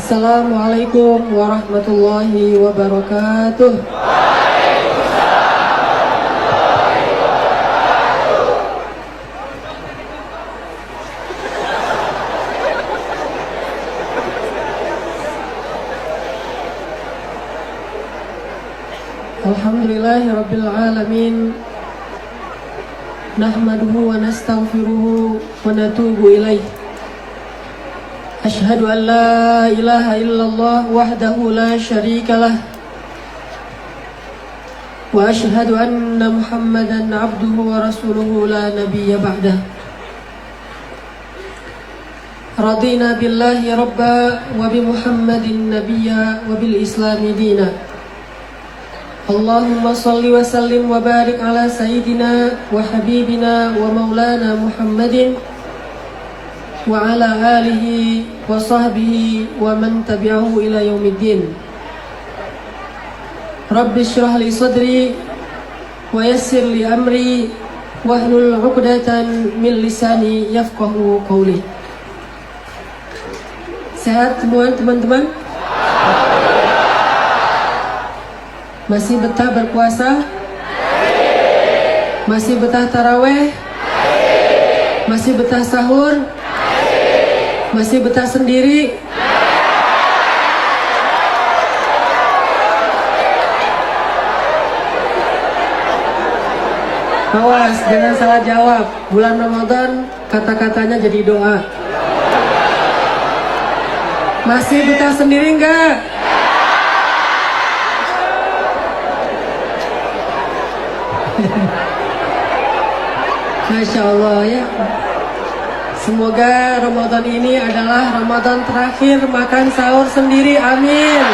Assalamualaikum warahmatullahi wabarakatuh. Alhamdulillahi rabbil alamin. Nahmaduhu wa nastaghfiruhu wa natubu ilaih. Ashhadu an la ilaha illallah wahdahu la syarika lah. Wa ashhadu anna Muhammadan abduhu wa rasuluhu la nabiyya ba'dah. Radina billahi rabba wa bi Muhammadin nabiyya wa bil islami dina. Allahumma salli wa sallim wa barik ala sayyidina wa habibina wa maulana Muhammadin wa ala alihi wa sahbihi wa man tabi'ahu ila yaumiddin. Rabbi shrah li sadri wa yassir li amri wahlul 'uqdatan min lisani yafqahu qawli. Sehat semua teman-teman? Masih betah berpuasa? Masih betah taraweh? Masih betah sahur? Masih betah sendiri? Awas, jangan salah jawab. Bulan Ramadan kata-katanya jadi doa. Masih betah sendiri enggak? Masya Allah ya. Semoga Ramadan ini adalah Ramadan terakhir makan sahur sendiri. Amin.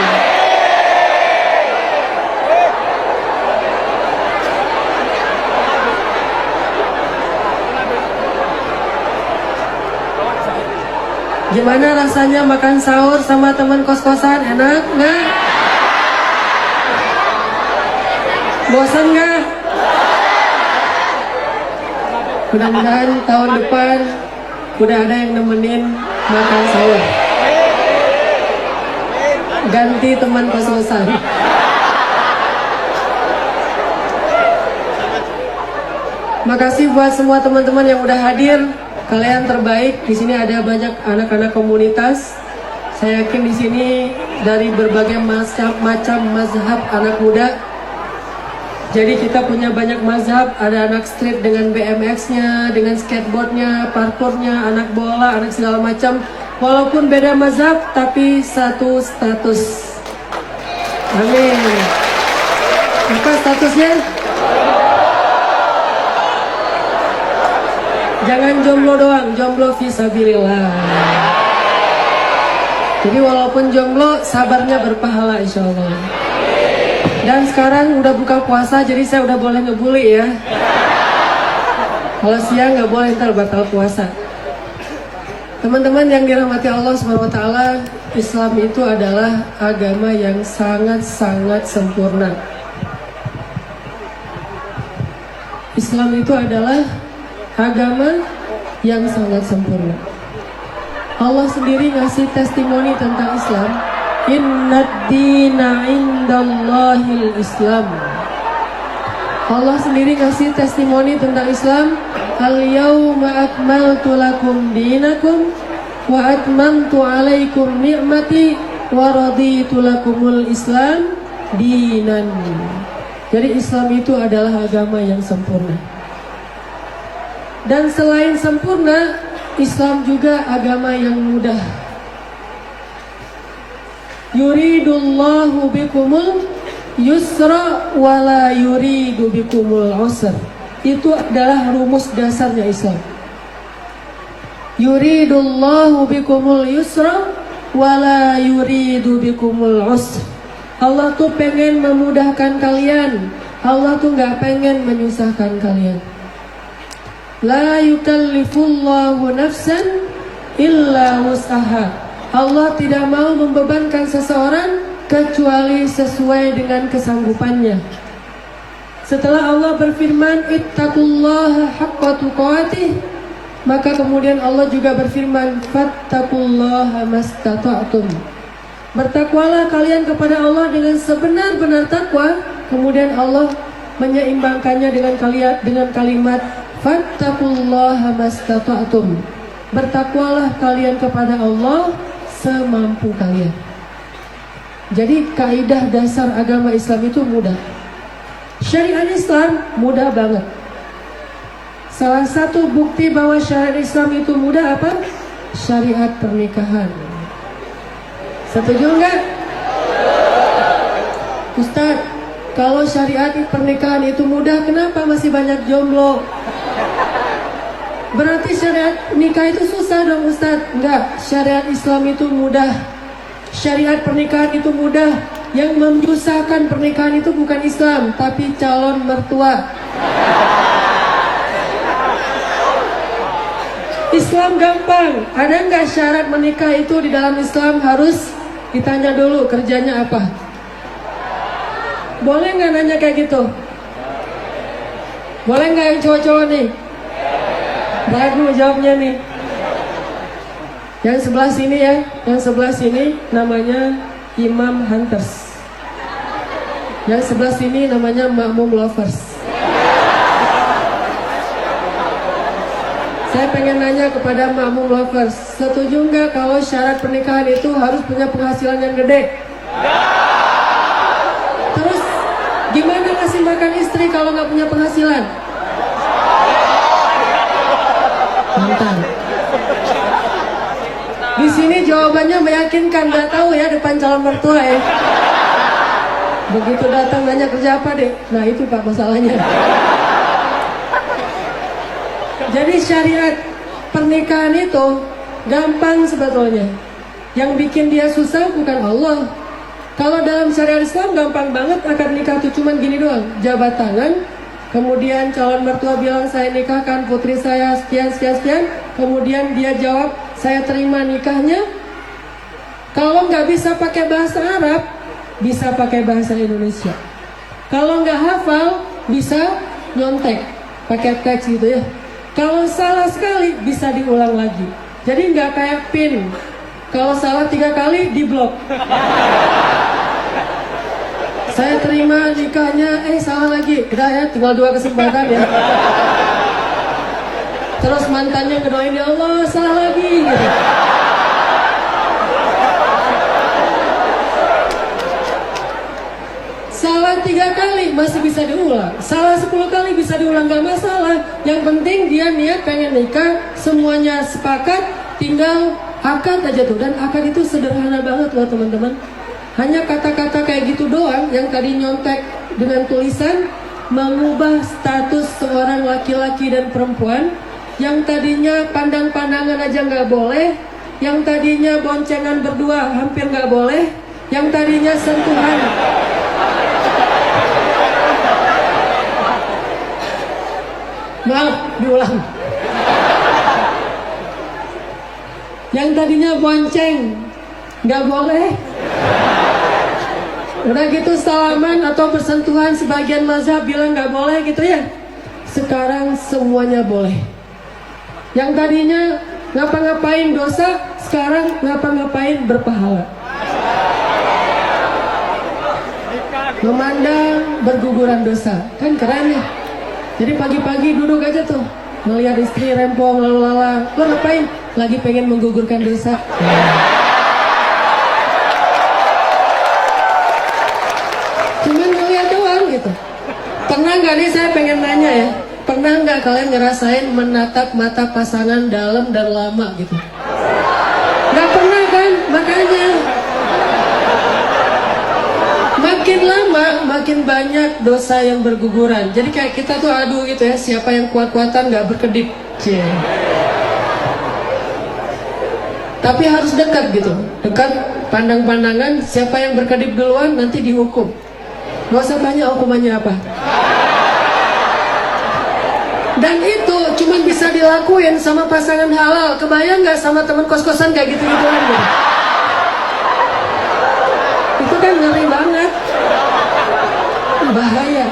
Gimana rasanya makan sahur sama teman kos-kosan? Enak nggak? Bosan nggak? Mudah-mudahan tahun depan udah ada yang nemenin makan sahur. Ganti teman kos-kosan. Makasih buat semua teman-teman yang udah hadir. Kalian terbaik. Di sini ada banyak anak-anak komunitas. Saya yakin di sini dari berbagai macam mazhab anak muda. Jadi kita punya banyak mazhab. Ada anak street dengan BMX-nya, dengan skateboardnya, parkournya, anak bola, anak segala macam. Walaupun beda mazhab, tapi satu status. Amin. Apa statusnya? Jangan jomblo doang, jomblo fisabilillah. Jadi walaupun jomblo, sabarnya berpahala insya Allah. Dan sekarang udah buka puasa, jadi saya udah boleh ngebully ya. Kalau siang nggak boleh, ntar batal puasa. Teman-teman yang dirahmati Allah SWT, Islam itu adalah agama yang sangat-sangat sempurna. Islam itu adalah agama yang sangat sempurna. Allah sendiri ngasih testimoni tentang Islam. Innad dina indallahil Islam. Allah sendiri ngasih testimoni tentang Islam. Al yawma akmaltu lakum dinakum wa atmamtu alaikum ni'mati wa raditu lakumul Islam dinan. Jadi Islam itu adalah agama yang sempurna. Dan selain sempurna, Islam juga agama yang mudah. Yuridullahu bikumul yusra wala yuridu bikumul usra. Itu adalah rumus dasarnya Islam. Yuridullahu bikumul yusra wala yuridu bikumul usra. Allah tuh pengen memudahkan kalian. Allah tuh gak pengen menyusahkan kalian. La yukallifullahu nafsan illa wus'aha. Allah tidak mau membebankan seseorang kecuali sesuai dengan kesanggupannya. Setelah Allah berfirman ittaqullaha haqqa tuqatih, maka kemudian Allah juga berfirman fattaqullaha mastata'tum. Bertakwalah kalian kepada Allah dengan sebenar-benar takwa. Kemudian Allah menyeimbangkannya dengan kalimat fattaqullaha mastata'tum. Bertakwalah kalian kepada Allah semampu kalian. Jadi kaidah dasar agama Islam itu mudah. Syariat Islam mudah banget. Salah satu bukti bahwa syariat Islam itu mudah apa? Syariat pernikahan. Setuju enggak? Ustadz, kalau syariat pernikahan itu mudah, kenapa masih banyak jomblo? Berarti syariat nikah itu susah dong Ustadz? Enggak, syariat Islam itu mudah. Syariat pernikahan itu mudah. Yang menyusahkan pernikahan itu bukan Islam, tapi calon mertua. Islam gampang. Ada nggak syarat menikah itu di dalam Islam harus ditanya dulu kerjanya apa? Boleh nggak nanya kayak gitu? Boleh nggak yang cowok-cowok nih? Ragu jawabnya nih. Yang sebelah sini ya, yang sebelah sini namanya Imam Hunters. Yang sebelah sini namanya Makmum Lovers. Saya pengen nanya kepada Makmum Lovers, setuju nggak kalau syarat pernikahan itu harus punya penghasilan yang gede? Terus gimana ngasih makan istri kalau nggak punya penghasilan? Mantan. Di sini jawabannya meyakinkan, nggak tahu ya depan calon mertua ya. Begitu datang nanya kerja apa deh? Nah itu Pak masalahnya. Jadi syariat pernikahan itu gampang sebetulnya. Yang bikin dia susah bukan Allah. Kalau dalam syariat Islam gampang banget akad nikah itu cuman gini doang, jabat tangan. Kemudian calon mertua bilang saya nikahkan putri saya sekian. Kemudian dia jawab saya terima nikahnya. Kalau nggak bisa pakai bahasa Arab, bisa pakai bahasa Indonesia. Kalau nggak hafal, bisa nyontek pakai teks gitu ya. Kalau salah sekali bisa diulang lagi. Jadi nggak kayak pin. Kalau salah 3 kali diblok. Saya terima nikahnya, salah lagi. Udah ya, tinggal 2 kesempatan ya. Terus mantannya ngedoain ya Allah salah lagi gitu. Salah 3 kali masih bisa diulang. Salah 10 kali bisa diulang, gak masalah. Yang penting dia niat pengen nikah, semuanya sepakat, tinggal akad aja tuh. Dan akad itu sederhana banget loh teman-teman. Hanya kata-kata kayak gitu doang. Yang tadi nyontek dengan tulisan mengubah status seorang laki-laki dan perempuan. Yang tadinya pandang-pandangan aja gak boleh. Yang tadinya boncengan berdua hampir gak boleh. Yang tadinya sentuhan, maaf, diulang. Yang tadinya bonceng nggak boleh. Udah gitu salaman atau bersentuhan sebagian mazhab bilang nggak boleh gitu ya. Sekarang semuanya boleh. Yang tadinya ngapa-ngapain dosa, sekarang ngapa-ngapain berpahala. Memandang berguguran dosa, kan keren ya. Jadi pagi-pagi duduk aja tuh, ngeliat istri rempong lalu lalang. Lo ngapain? Lagi pengen menggugurkan dosa. Cuman ngeliat doang gitu. Pernah nggak nih, saya pengen nanya ya, pernah nggak kalian ngerasain menatap mata pasangan dalam dan lama gitu? Nggak pernah kan? Makanya makin lama makin banyak dosa yang berguguran. Jadi kayak kita tuh adu gitu ya, siapa yang kuat-kuatan nggak berkedip. Tapi harus dekat gitu, dekat pandang-pandangan. Siapa yang berkedip duluan nanti dihukum. Gak usah banyak hukumannya apa. Dan itu cuma bisa dilakuin sama pasangan halal. Kebayang nggak sama teman kos-kosan kayak gitu-gituan gitu? Itu kan ngeri banget, bahaya.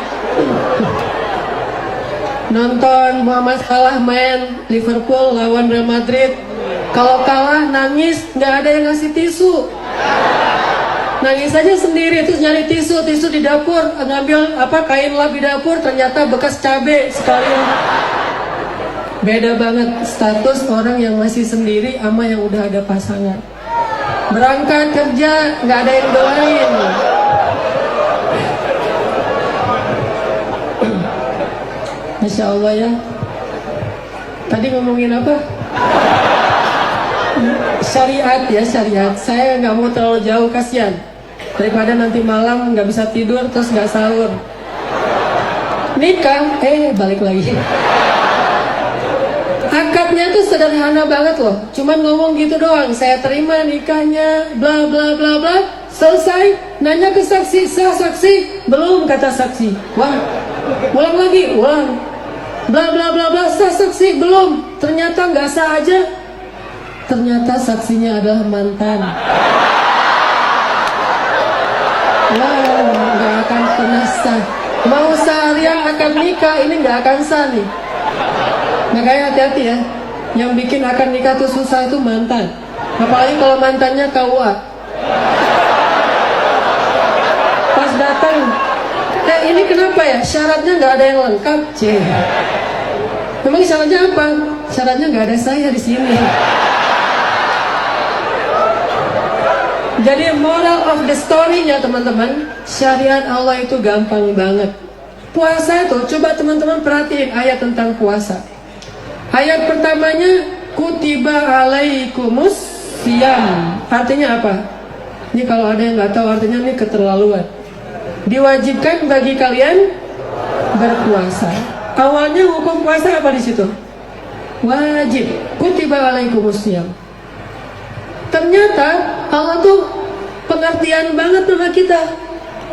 Nonton Muhammad Salah main Liverpool lawan Real Madrid, kalau kalah nangis, nggak ada yang ngasih tisu. nangis aja sendiri, terus nyari tisu di dapur, ngambil kain lap di dapur, ternyata bekas cabe sekalian. Beda banget status orang yang masih sendiri sama yang udah ada pasangan. Berangkat kerja nggak ada yang doain. Masya Allah ya. Tadi ngomongin apa? Syariat ya, syariat. Saya nggak mau terlalu jauh, kasihan. Daripada nanti malam nggak bisa tidur terus nggak sahur. Nikah, balik lagi. Akadnya tuh sederhana banget loh. Cuman ngomong gitu doang. Saya terima nikahnya, bla bla bla bla. Selesai, nanya ke saksi, sah saksi? Belum, kata saksi. Wah, ulang lagi, ulang. Bla bla bla bla, sah saksi? Belum. Ternyata nggak sah aja. Ternyata saksinya adalah mantan. Wow, nggak akan pernah sah. Mau seharian akan nikah, ini nggak akan sah nih. Makanya hati-hati ya. Yang bikin akan nikah tuh susah itu mantan. Apalagi kalau mantannya KUA. Pas datang, ini kenapa ya? Syaratnya nggak ada yang lengkap, Memang syaratnya apa? Syaratnya nggak ada saya di sini. Jadi moral of the story-nya teman-teman, syariat Allah itu gampang banget. Puasa itu, coba teman-teman perhatiin ayat tentang puasa. Ayat pertamanya, kutiba alaikumus siyam. Artinya apa? Ini kalau ada yang nggak tahu artinya, ini keterlaluan. Diwajibkan bagi kalian berpuasa. Awalnya hukum puasa apa di situ? Wajib. Kutiba alaikumus siyam. Ternyata Allah tuh pengertian banget sama kita.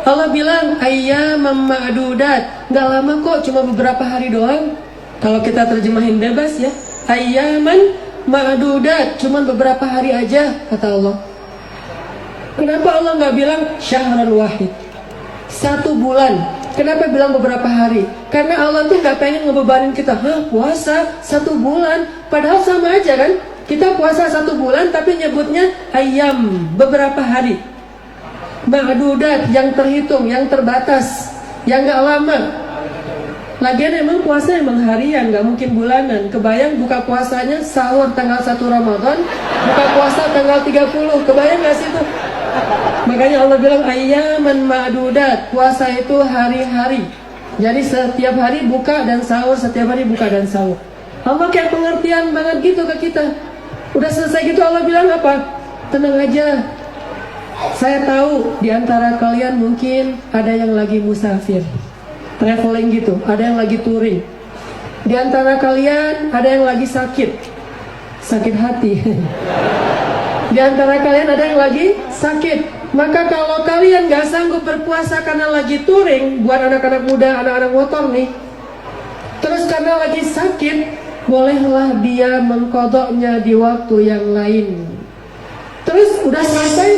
Allah bilang ayyamam ma'dudat. Gak lama kok, cuma beberapa hari doang. Kalau kita terjemahin bebas ya, ayyaman ma'dudat, cuma beberapa hari aja, kata Allah. Kenapa Allah gak bilang syahran wahid, 1 bulan? Kenapa bilang beberapa hari? Karena Allah tuh gak pengen ngebebanin kita. Puasa 1 bulan, padahal sama aja kan. Kita puasa 1 bulan tapi nyebutnya ayyam, beberapa hari. Ma'dudat, yang terhitung, yang terbatas, yang gak lama. Lagian emang puasa emang harian, gak mungkin bulanan. Kebayang buka puasanya sahur tanggal 1 Ramadan, buka puasa tanggal 30, kebayang gak sih itu? Makanya Allah bilang ayyaman ma'dudat, puasa itu hari-hari. Jadi setiap hari buka dan sahur, setiap hari buka dan sahur. Allah kayak pengertian banget gitu ke kita. Udah selesai gitu Allah bilang apa? Tenang aja. Saya tahu di antara kalian mungkin ada yang lagi musafir, traveling gitu, ada yang lagi touring. Di antara kalian ada yang lagi sakit hati. Di antara kalian ada yang lagi sakit. Maka kalau kalian gak sanggup berpuasa karena lagi touring, buat anak-anak muda, anak-anak motor nih, terus karena lagi sakit, bolehlah dia mengkodoknya di waktu yang lain. Terus udah selesai,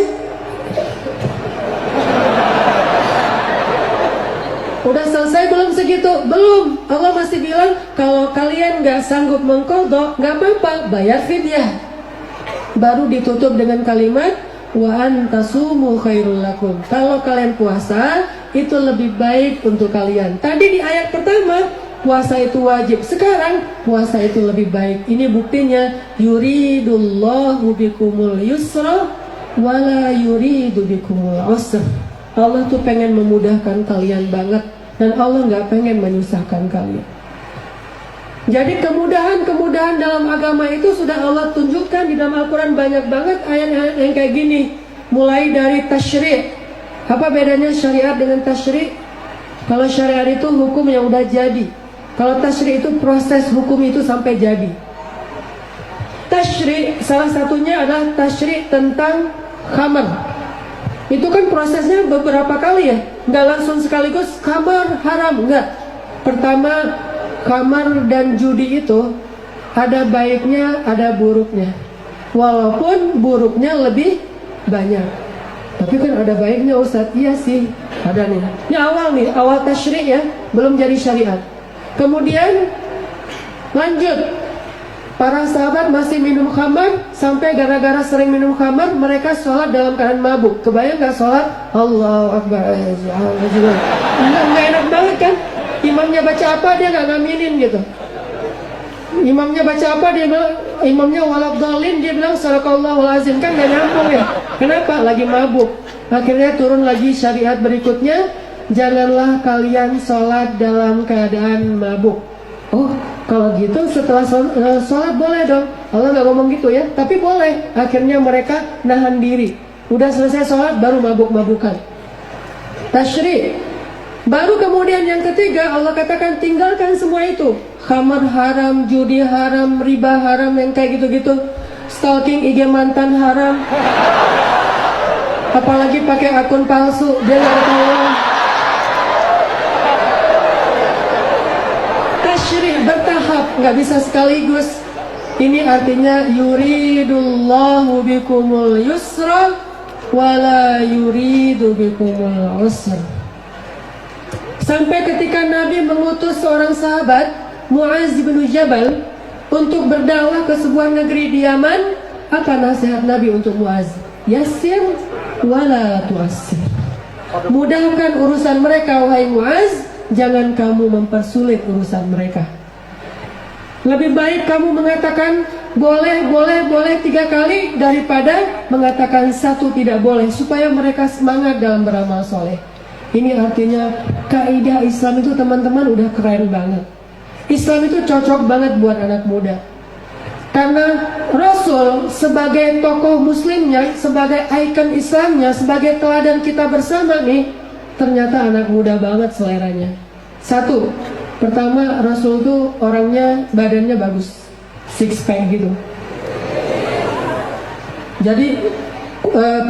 udah selesai belum segitu? Belum. Allah masih bilang kalau kalian gak sanggup mengkodok, gak apa-apa, bayar fidyah. Baru ditutup dengan kalimat wa antasumu khairul lakum. Kalau kalian puasa itu lebih baik untuk kalian. Tadi di ayat pertama puasa itu wajib, sekarang puasa itu lebih baik. Ini buktinya yuridullahu bikumul yusra wala yuridu bikumul usra. Allah tuh pengen memudahkan kalian banget, dan Allah nggak pengen menyusahkan kalian. Jadi kemudahan-kemudahan dalam agama itu sudah Allah tunjukkan di dalam Al-Quran. Banyak banget ayat-ayat yang kayak gini. Mulai dari tasyri'. Apa bedanya syariat dengan tasyri'? Kalau syariat itu hukum yang udah jadi. Kalau tasyri' itu proses hukum itu sampai jadi. Tasyri' salah satunya adalah tasyri' tentang khamar. Itu kan prosesnya beberapa kali ya. Nggak langsung sekaligus khamar haram, enggak. Pertama, khamar dan judi itu ada baiknya, ada buruknya. Walaupun buruknya lebih banyak, tapi kan ada baiknya Ustadz. Iya sih, ada nih. Ini awal tasyri' ya, belum jadi syariat. Kemudian lanjut Para sahabat masih minum khamar, sampai gara-gara sering minum khamar mereka sholat dalam keadaan mabuk. Kebayang nggak sholat? Allahu Akbar. Nggak enak banget kan? Imamnya baca apa dia nggak ngaminin gitu. Imamnya baca apa dia bilang, imamnya waladhdallin dia bilang sadaqallahul azim, kan nggak nyambung ya. Kenapa? Lagi mabuk. Akhirnya turun lagi syariat berikutnya, janganlah kalian sholat dalam keadaan mabuk. Oh, kalau gitu setelah sholat boleh dong. Allah nggak ngomong gitu ya, tapi boleh. Akhirnya mereka nahan diri. Udah selesai sholat baru mabuk-mabukan. Tasyrik. Baru kemudian yang ketiga Allah katakan tinggalkan semua itu. Khamar haram, judi haram, riba haram, yang kayak gitu-gitu. Stalking IG mantan haram. Apalagi pakai akun palsu, dia nggak ketahuan. Tasyrik bertahap, nggak bisa sekaligus. Ini artinya yuridullahu bikumul yusra wala yuridu bikumul usra. Sampai ketika Nabi mengutus seorang sahabat Muaz bin Jabal untuk berdakwah ke sebuah negeri di Yaman, apa nasihat Nabi untuk Muaz? Yassir wala tuassir. Mudahkan urusan mereka wahai Muaz, jangan kamu mempersulit urusan mereka. Lebih baik kamu mengatakan boleh 3 kali daripada mengatakan 1 tidak boleh, supaya mereka semangat dalam beramal soleh. Ini artinya kaidah Islam itu teman-teman udah keren banget. Islam itu cocok banget buat anak muda. Karena Rasul sebagai tokoh muslimnya, sebagai ikon Islamnya, sebagai teladan kita bersama nih, ternyata anak muda banget seleranya. 1, pertama Rasul itu orangnya badannya bagus, six pack gitu. Jadi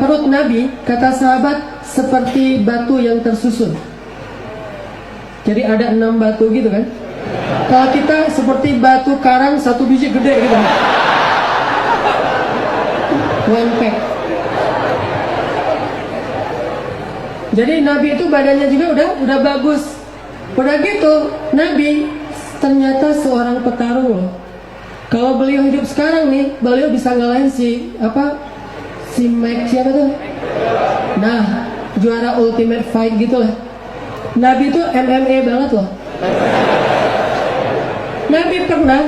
perut Nabi, kata sahabat, seperti batu yang tersusun. Jadi ada 6 batu gitu kan. Kalau kita seperti batu karang 1 biji gede gitu. One pack. Jadi Nabi itu badannya juga udah bagus. Udah gitu, Nabi ternyata seorang petarung loh. Kalau beliau hidup sekarang nih, beliau bisa ngalahin si Mike siapa tuh? Nah, juara Ultimate Fight gitu lah. Nabi itu MMA banget loh. Nabi pernah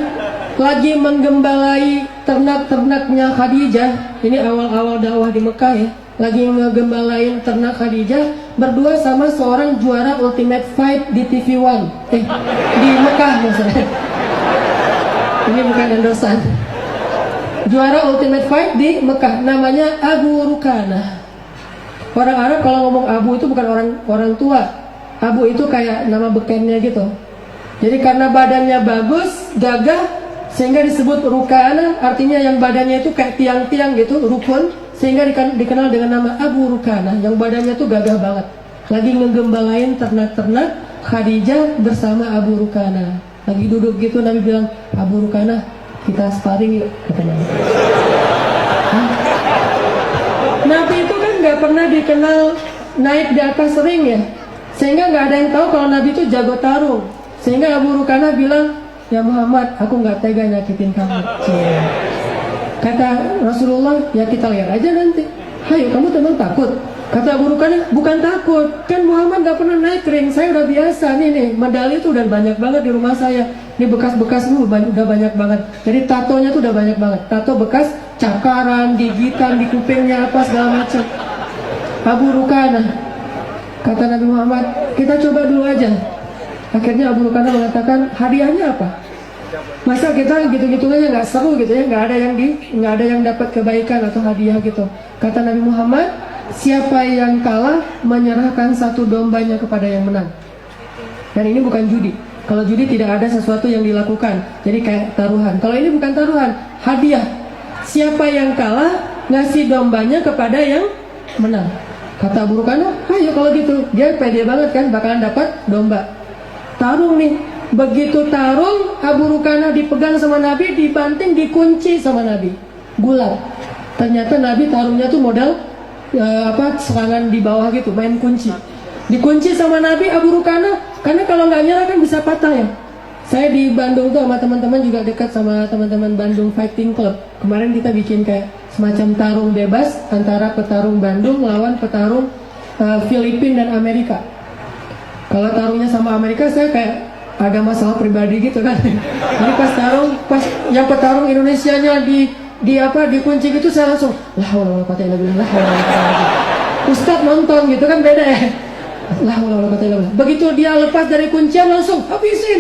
lagi menggembalai ternak-ternaknya Khadijah. Ini awal-awal dakwah di Mekah ya. Lagi ngegembalain ternak Khadijah berdua sama seorang juara Ultimate Fight di TV One. Di Mekah maksudnya. Ini bukan endorsan. Juara Ultimate Fight di Mekah, namanya Abu Rukana. Orang Arab kalau ngomong Abu itu bukan orang tua. Abu itu kayak nama bekennya gitu. Jadi karena badannya bagus, gagah, sehingga disebut Rukana, artinya yang badannya itu kayak tiang-tiang gitu, rukun, sehingga dikenal dengan nama Abu Rukana, yang badannya tuh gagah banget. Lagi ngegembalain ternak-ternak Khadijah bersama Abu Rukana. Lagi duduk gitu, Nabi bilang, Abu Rukana, kita sparring yuk, katanya. Nabi itu kan nggak pernah dikenal naik di atas ring ya, sehingga nggak ada yang tahu kalau Nabi itu jago tarung. Sehingga Abu Rukana bilang, ya Muhammad, aku nggak tega nyakitin kamu. Kata Rasulullah, ya kita lihat aja nanti. Hayo, kamu teman takut? Kata Abu Rukana, bukan takut, kan Muhammad nggak pernah naik ring. Saya udah biasa nih, medali itu udah banyak banget di rumah saya. Ini bekas-bekas udah banyak banget. Jadi tatonya tuh udah banyak banget. Tato bekas cakaran, gigitan di kupingnya apa segala macam. Abu Rukana, kata Nabi Muhammad, kita coba dulu aja. Akhirnya Abu Rukana mengatakan, hadiahnya apa? Masa kita gitu-gitu aja nggak seru gitu ya, nggak ada yang dapat kebaikan atau hadiah gitu. Kata Nabi Muhammad, siapa yang kalah menyerahkan 1 dombanya kepada yang menang. Dan ini bukan judi. Kalau judi tidak ada sesuatu yang dilakukan, jadi kayak taruhan. Kalau ini bukan taruhan, hadiah. Siapa yang kalah ngasih dombanya kepada yang menang. Kata Abu Rukana, ayo kalau gitu. Dia pede banget kan, bakalan dapat domba. Tarung nih, begitu tarung, Abu Rukana dipegang sama Nabi, dibanting, dikunci sama Nabi, gulat. Ternyata Nabi tarungnya tuh modal serangan di bawah gitu, main kunci. Dikunci sama Nabi Abu Rukana, karena kalau nggak nyerah kan bisa patah ya. Saya di Bandung tuh sama teman-teman juga dekat sama teman-teman Bandung Fighting Club. Kemarin kita bikin kayak semacam tarung bebas antara petarung Bandung lawan petarung Filipina dan Amerika. Kalau tarungnya sama Amerika saya kayak ada masalah pribadi gitu kan. Jadi pas yang petarung Indonesianya dikunci gitu saya langsung la haula wala quwata illa billah. Ustadz nonton gitu kan beda ya. La haula wala quwata illa billah. Begitu dia lepas dari kuncian langsung habisin.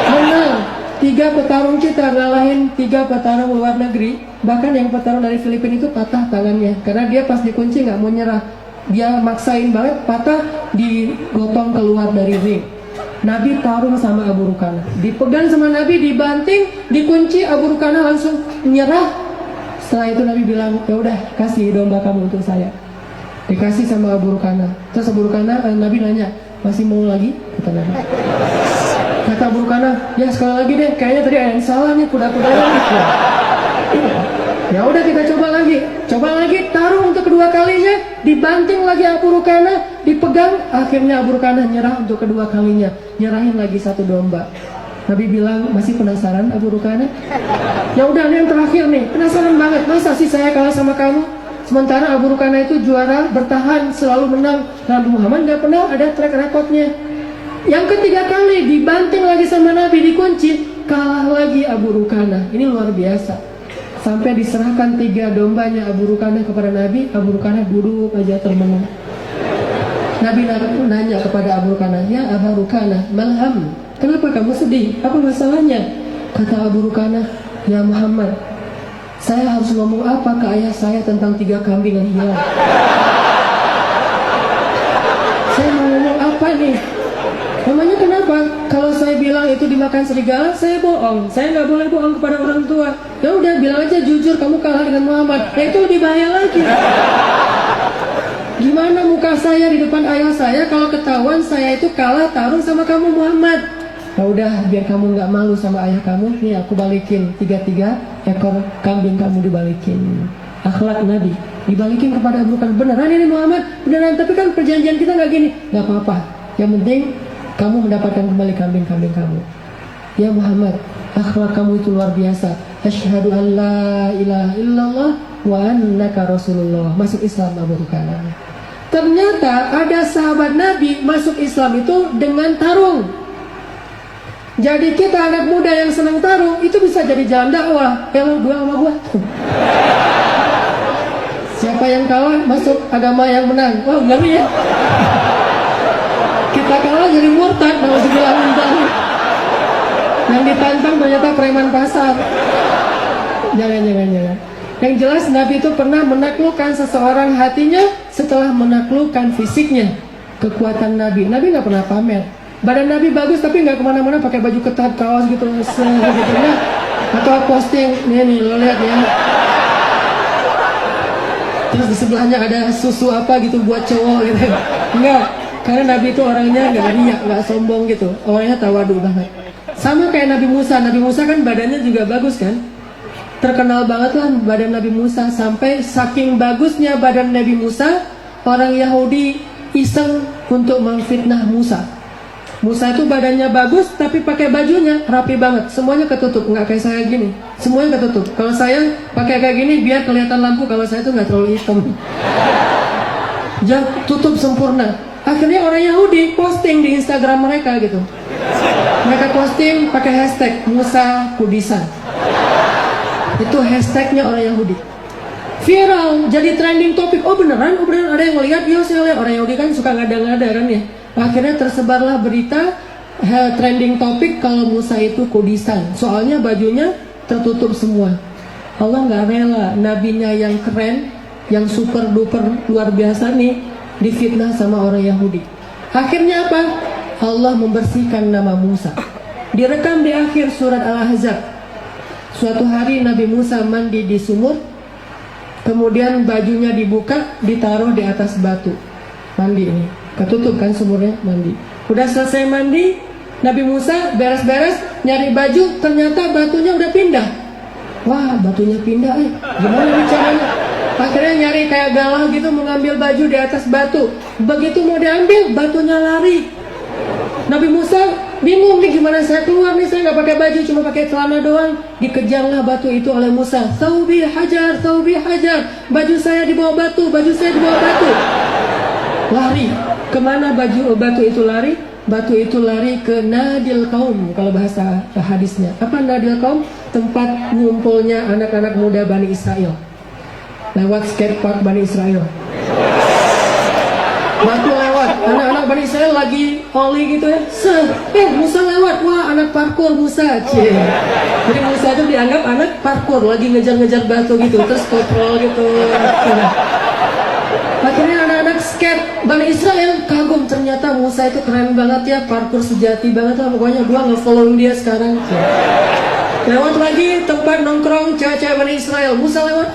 Menang. 3 petarung kita ngalahin 3 petarung luar negeri. Bahkan yang petarung dari Filipina itu patah tangannya karena dia pas dikunci nggak mau nyerah. Dia maksain banget, patah, digotong keluar dari ring. Nabi tarung sama Abu Rukana, dipegang sama Nabi, dibanting, dikunci. Abu Rukana langsung menyerah. Setelah itu Nabi bilang, ya udah kasih domba kamu untuk saya. Dikasih sama Abu Rukana. Terus Abu Rukana, Nabi nanya, masih mau lagi? Kata Nabi. Kata Abu Rukana, ya sekali lagi deh, kayaknya tadi ada yang salah nih, kuda-kuda lagi. Ya udah kita coba lagi, tarung untuk kedua kalinya, dibanting lagi Abu Rukana, dipegang, akhirnya Abu Rukana nyerah untuk kedua kalinya, nyerahin lagi 1 domba. Nabi bilang, masih penasaran Abu Rukana? Ya udah ini yang terakhir nih, penasaran banget, masa sih saya kalah sama kamu? Sementara Abu Rukana itu juara, bertahan, selalu menang. Nabi Muhammad gak pernah ada track recordnya. Yang ketiga kali dibanting lagi sama Nabi, dikunci, kalah lagi Abu Rukana. Ini luar biasa. Sampai diserahkan 3 dombanya Abu Rukana kepada Nabi. Abu Rukana duduk aja termenung. Nabi nanya kepada Abu Rukana, ya Abu Rukana, malham, kenapa kamu sedih? Apa masalahnya? Kata Abu Rukana, ya Muhammad, saya harus ngomong apa ke ayah saya tentang 3 kambing yang hilang? Saya mau ngomong apa nih? Namanya kenapa? Kalau saya bilang itu dimakan serigala, saya bohong. Saya nggak boleh bohong kepada orang tua. Ya udah bilang aja jujur kamu kalah dengan Muhammad. Ya itu lebih bahaya lagi. Gimana muka saya di depan ayah saya kalau ketahuan saya itu kalah tarung sama kamu Muhammad? Ya udah biar kamu nggak malu sama ayah kamu, nih aku balikin 3 ekor kambing kamu dibalikin. Akhlak Nabi dibalikin kepada Abu Bakar. Beneran ini Muhammad? Beneran, tapi kan perjanjian kita nggak gini. Nggak apa-apa. Yang penting kamu mendapatkan kembali kambing-kambing kamu. Ya Muhammad, akhlak kamu itu luar biasa. Asyhadu an la ilaha illallah wa annaka rasulullah. Masuk Islam Abu Rukana. Ternyata ada sahabat Nabi masuk Islam itu dengan tarung. Jadi kita anak muda yang senang tarung itu bisa jadi jalan dakwah. Lo duel sama gua. Siapa yang kalah masuk agama yang menang. Wah ngeri ya. Kita kalah jadi murtad, yang ditantang ternyata preman pasar. Jangan. Yang jelas Nabi itu pernah menaklukkan seseorang hatinya setelah menaklukkan fisiknya. Kekuatan Nabi nggak pernah pamer. Badan Nabi bagus tapi nggak kemana-mana pakai baju ketat, kaos gitu ya. Atau posting, nih lo lihat ya. Terus di sebelahnya ada susu apa gitu buat cowok gitu. Enggak. Karena Nabi itu orangnya nggak riak, nggak sombong gitu. Orangnya tawadu banget. Sama kayak Nabi Musa. Nabi Musa kan badannya juga bagus kan. Terkenal banget lah badan Nabi Musa. Sampai saking bagusnya badan Nabi Musa, orang Yahudi iseng untuk memfitnah Musa. Musa itu badannya bagus, tapi pakai bajunya rapi banget. Semuanya ketutup, nggak kayak saya gini. Semuanya ketutup. Kalau saya pakai kayak gini biar kelihatan lampu. Kalau saya itu nggak terlalu hitam. Jangan tutup sempurna. Akhirnya orang Yahudi posting di Instagram mereka gitu. Mereka posting pakai hashtag Musa Kudisan. Itu hashtagnya orang Yahudi. Viral, jadi trending topik. Oh beneran ada yang ngeliat? Iya saya lihat. Orang Yahudi kan suka ngada-ngada kan ya. Akhirnya tersebarlah berita trending topik kalau Musa itu Kudisan. Soalnya bajunya tertutup semua. Allah nggak rela nabinya yang keren, yang super duper luar biasa nih difitnah sama orang Yahudi. Akhirnya apa? Allah membersihkan nama Musa. Direkam di akhir surat Al-Ahzab. Suatu hari Nabi Musa mandi di sumur, kemudian bajunya dibuka, ditaruh di atas batu. Mandi ini, ketutup kan sumurnya, mandi. Udah selesai mandi, Nabi Musa beres-beres nyari baju, ternyata batunya udah pindah. Wah, batunya pindah, gimana nih caranya? Akhirnya nyari kayak galah gitu, mengambil baju di atas batu. Begitu mau diambil, batunya lari. Nabi Musa Bingung nih gimana saya keluar nih, saya nggak pakai baju, cuma pakai celana doang. Dikejarlah batu itu oleh Musa. Thawbi hajar, thawbi hajar. Baju saya dibawa batu, baju saya dibawa batu. Lari. Kemana batu itu lari? Batu itu lari ke Nadil Kaum, kalau bahasa hadisnya. Apa Nadil Kaum? Tempat ngumpulnya anak-anak muda Bani Israel. Lewat skatepark Bani Israel. Batu lewat, anak-anak Bani Israel lagi volley gitu ya. Musa lewat, wah anak parkour Musa. Jadi Musa itu dianggap anak parkour, lagi ngejar-ngejar batu gitu, terus kontrol gitu. Akhirnya anak-anak skate Bani Israel kagum, ternyata Musa itu keren banget ya, parkour sejati banget lah. Pokoknya gua nge-follow dia sekarang. Lewat lagi tempat nongkrong cewek-cewek Bani Israel, Musa lewat.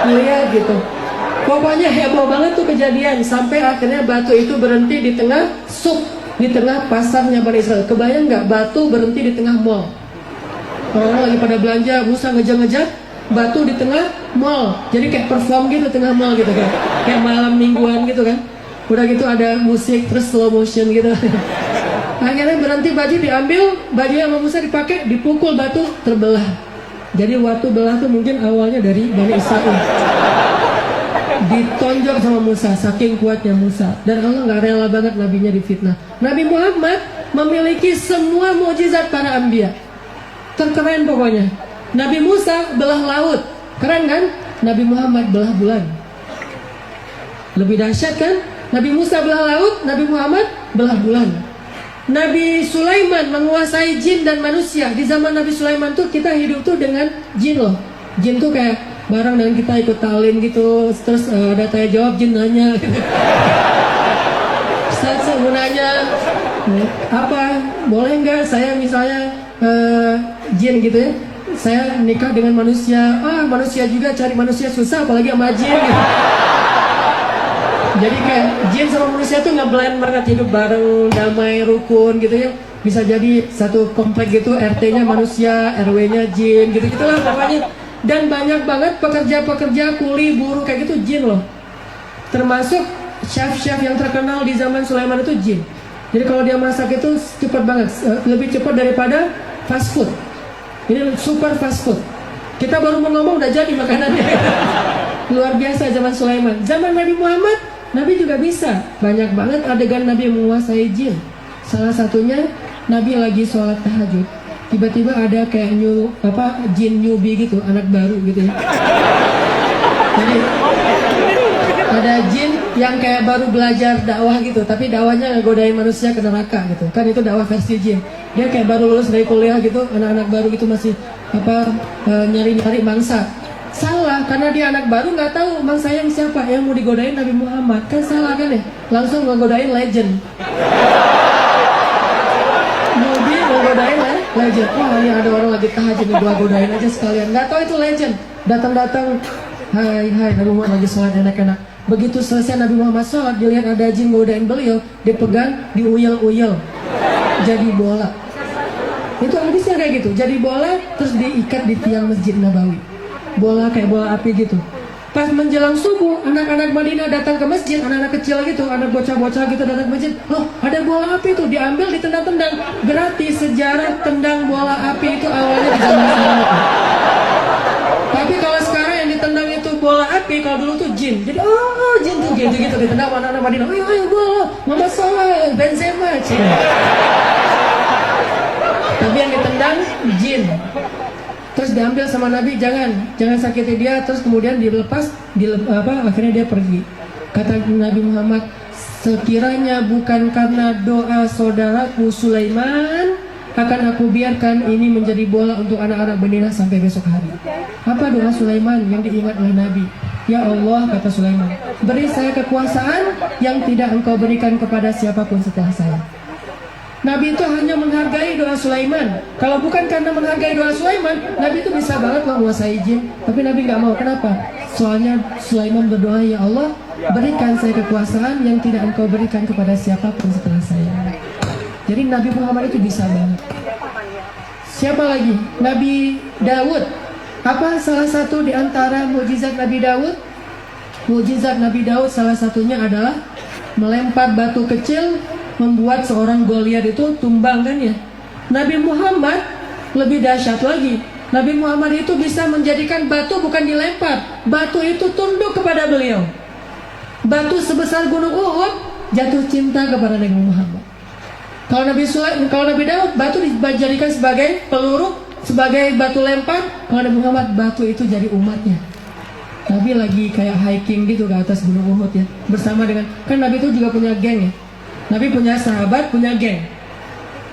Lihat gitu. Pokoknya heboh banget tuh kejadian, sampai akhirnya batu itu berhenti di tengah di tengah pasarnya Bani Israel. Kebayang nggak batu berhenti di tengah mall? Orang lagi pada belanja, Musa ngejar-ngejar batu di tengah mall. Jadi kayak perform gitu tengah mall gitu kan. Kayak malam mingguan gitu kan. Udah gitu ada musik terus slow motion gitu. Akhirnya berhenti, baju diambil, baju yang Musa dipakai, dipukul batu, terbelah. Jadi waktu belah tuh mungkin awalnya dari Bani Israel. Ditonjok sama Musa, saking kuatnya Musa. Dan Allah nggak rela banget nabinya difitnah. Nabi Muhammad memiliki semua mukjizat para anbiya. Terkeren pokoknya. Nabi Musa belah laut, keren kan? Nabi Muhammad belah bulan. Lebih dahsyat kan? Nabi Musa belah laut, Nabi Muhammad belah bulan. Nabi Sulaiman menguasai jin dan manusia. Di zaman Nabi Sulaiman tuh kita hidup tuh dengan jin loh. Jin tuh kayak bareng dengan kita ikut talim gitu. Terus ada tanya jawab, jin nanya. Ustaz mau nanya, apa boleh nggak saya misalnya jin gitu ya, saya nikah dengan manusia. Manusia juga cari manusia susah, apalagi sama jin gitu. Jadi kayak jin sama manusia tuh nge-blend banget, hidup bareng, damai, rukun gitu ya. Bisa jadi satu komplek gitu, RT-nya manusia, RW-nya jin, gitu-gitulah pokoknya. Dan banyak banget pekerja-pekerja kuli, buruh kayak gitu jin loh. Termasuk chef-chef yang terkenal di zaman Sulaiman itu jin. Jadi kalau dia masak itu cepat banget, lebih cepat daripada fast food. Ini super fast food. Kita baru mau ngomong udah jadi makanannya. Luar biasa zaman Sulaiman. Zaman Nabi Muhammad, Nabi juga bisa. Banyak banget adegan Nabi menguasai jin. Salah satunya Nabi lagi sholat tahajud, tiba-tiba ada kayak jin newbie gitu, anak baru gitu ya. Jadi ada jin yang kayak baru belajar dakwah gitu, tapi dakwahnya ngegodain manusia ke neraka gitu. Kan itu dakwah versi jin. Dia kayak baru lulus dari kuliah gitu, anak-anak baru gitu masih nyari-nyari mangsa. Salah, karena dia anak baru nggak tahu mangsa yang siapa yang mau digodain Nabi Muhammad. Kan salah kan ya? Langsung ngegodain legend. Nabi ngegodain legend. Wah ini ada orang lagi tahajud nih, gua godain aja sekalian. Nggak tahu itu legend. Datang-datang, hai Nabi Muhammad lagi sholat enak-enak. Begitu selesai Nabi Muhammad sholat, dilihat ada jin godain beliau, dipegang, diuyel-uyel, jadi bola. Itu hadisnya kayak gitu, jadi bola terus diikat di tiang Masjid Nabawi. Bola kayak bola api gitu. Pas menjelang subuh, anak-anak Madinah datang ke masjid, anak-anak kecil gitu, anak bocah-bocah gitu datang ke masjid. Loh, ada bola api tuh, diambil, ditendang-tendang. Berarti sejarah tendang bola api itu awalnya di zaman sekarang. Tapi kalau sekarang yang ditendang itu bola api, kalau dulu tuh jin. Jadi jin tuh gitu ditendang anak-anak Madinah. Ayo bola, Muhammad Salah, Benzema, cing. Tapi yang ditendang jin. Terus diambil sama Nabi, jangan sakiti dia. Terus kemudian dilepas, akhirnya dia pergi. Kata Nabi Muhammad, sekiranya bukan karena doa saudaraku Sulaiman, akan aku biarkan ini menjadi bola untuk anak-anak Madinah sampai besok hari. Apa doa Sulaiman yang diingat oleh Nabi? Ya Allah, kata Sulaiman, beri saya kekuasaan yang tidak engkau berikan kepada siapapun setelah saya. Nabi itu hanya menghargai doa Sulaiman. Kalau bukan karena menghargai doa Sulaiman, Nabi itu bisa banget menguasai jin. Tapi Nabi nggak mau. Kenapa? Soalnya Sulaiman berdoa, ya Allah, berikan saya kekuasaan yang tidak engkau berikan kepada siapapun setelah saya. Jadi Nabi Muhammad itu bisa banget. Siapa lagi? Nabi Daud. Apa salah satu di antara mukjizat Nabi Daud? Mukjizat Nabi Daud salah satunya adalah melempar batu kecil membuat seorang Goliat itu tumbang kan ya. Nabi Muhammad lebih dahsyat lagi. Nabi Muhammad itu bisa menjadikan batu bukan dilempar, batu itu tunduk kepada beliau. Batu sebesar gunung Uhud jatuh cinta kepada Nabi Muhammad. Kalau Nabi Daud, batu dijadikan sebagai peluru, sebagai batu lempar. Kalau Nabi Muhammad, batu itu jadi umatnya. Nabi lagi kayak hiking gitu ke atas gunung Uhud ya, bersama dengan, kan Nabi itu juga punya geng ya. Nabi punya sahabat, punya geng.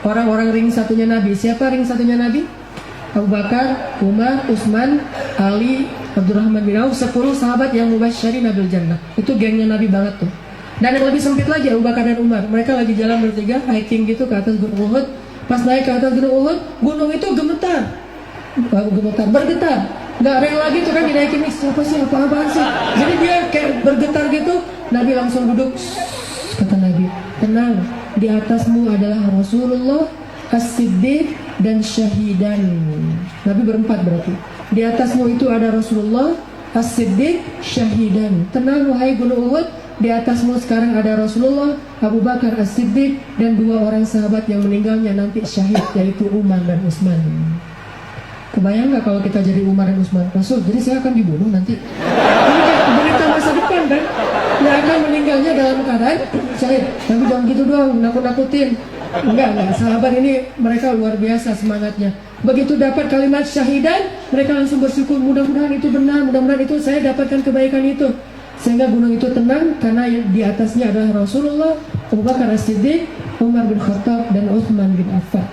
Orang-orang ring satunya Nabi. Siapa ring satunya Nabi? Abu Bakar, Umar, Utsman, Ali, Abdurrahman bin Auf, 10 sahabat yang mubasysyirin bil jannah. Itu gengnya Nabi banget tuh. Dan yang lebih sempit lagi, Abu Bakar dan Umar. Mereka lagi jalan bertiga, hiking gitu ke atas gunung Uhud. Pas naik ke atas gunung Uhud, gunung itu bergetar. Nggak rela lagi tuh kan dinaikin, nih siapa sih, apa-apaan sih. Jadi dia kayak bergetar gitu. Nabi langsung duduk. Kata Nabi, tenang, di atasmu adalah Rasulullah, As-Siddiq, dan Syahidan. Nabi berempat berarti. Di atasmu itu ada Rasulullah, As-Siddiq, Syahidan. Tenang wahai gunung Uhud, di atasmu sekarang ada Rasulullah, Abu Bakar, As-Siddiq, dan 2 orang sahabat yang meninggalnya nanti syahid, yaitu Umar dan Utsman. Kebayang nggak kalau kita jadi Umar dan Utsman? Rasul, jadi saya akan dibunuh nanti. Ini kayak berita masa depan kan? Yang akan meninggalnya dalam keadaan syahid. Tapi jangan gitu dong, nakut-nakutin. Enggak, sahabat ini mereka luar biasa semangatnya. Begitu dapat kalimat syahidan, mereka langsung bersyukur, mudah-mudahan itu benar, mudah-mudahan itu saya dapatkan kebaikan itu. Sehingga gunung itu tenang karena di atasnya adalah Rasulullah, Abu Bakar As-Siddiq, Umar bin Khattab, dan Utsman bin Affan.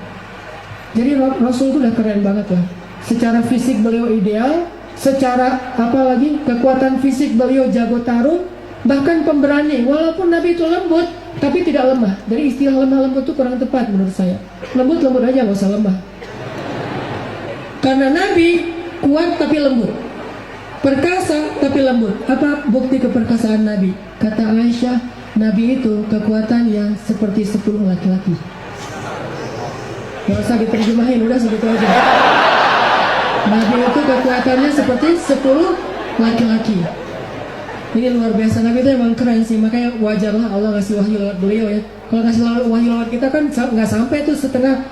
Jadi Rasul itu udah keren banget lah. Secara fisik beliau ideal, secara apalagi kekuatan fisik beliau jago tarung, bahkan pemberani. Walaupun Nabi itu lembut, tapi tidak lemah. Jadi istilah lemah lembut itu kurang tepat menurut saya. Lembut aja, nggak usah lemah. Karena Nabi kuat tapi lembut, perkasa tapi lembut. Apa bukti keperkasaan Nabi? Kata Aisyah, Nabi itu kekuatan yang seperti 10 laki-laki. Gak usah diterjemahin, udah segitu aja. Nabi itu kekuatannya seperti 10 laki-laki. Ini luar biasa. Nabi itu emang keren sih. Makanya wajarlah Allah ngasih wahyu lewat beliau ya. Kalau ngasih wahyu lewat kita kan nggak sampai tuh setengah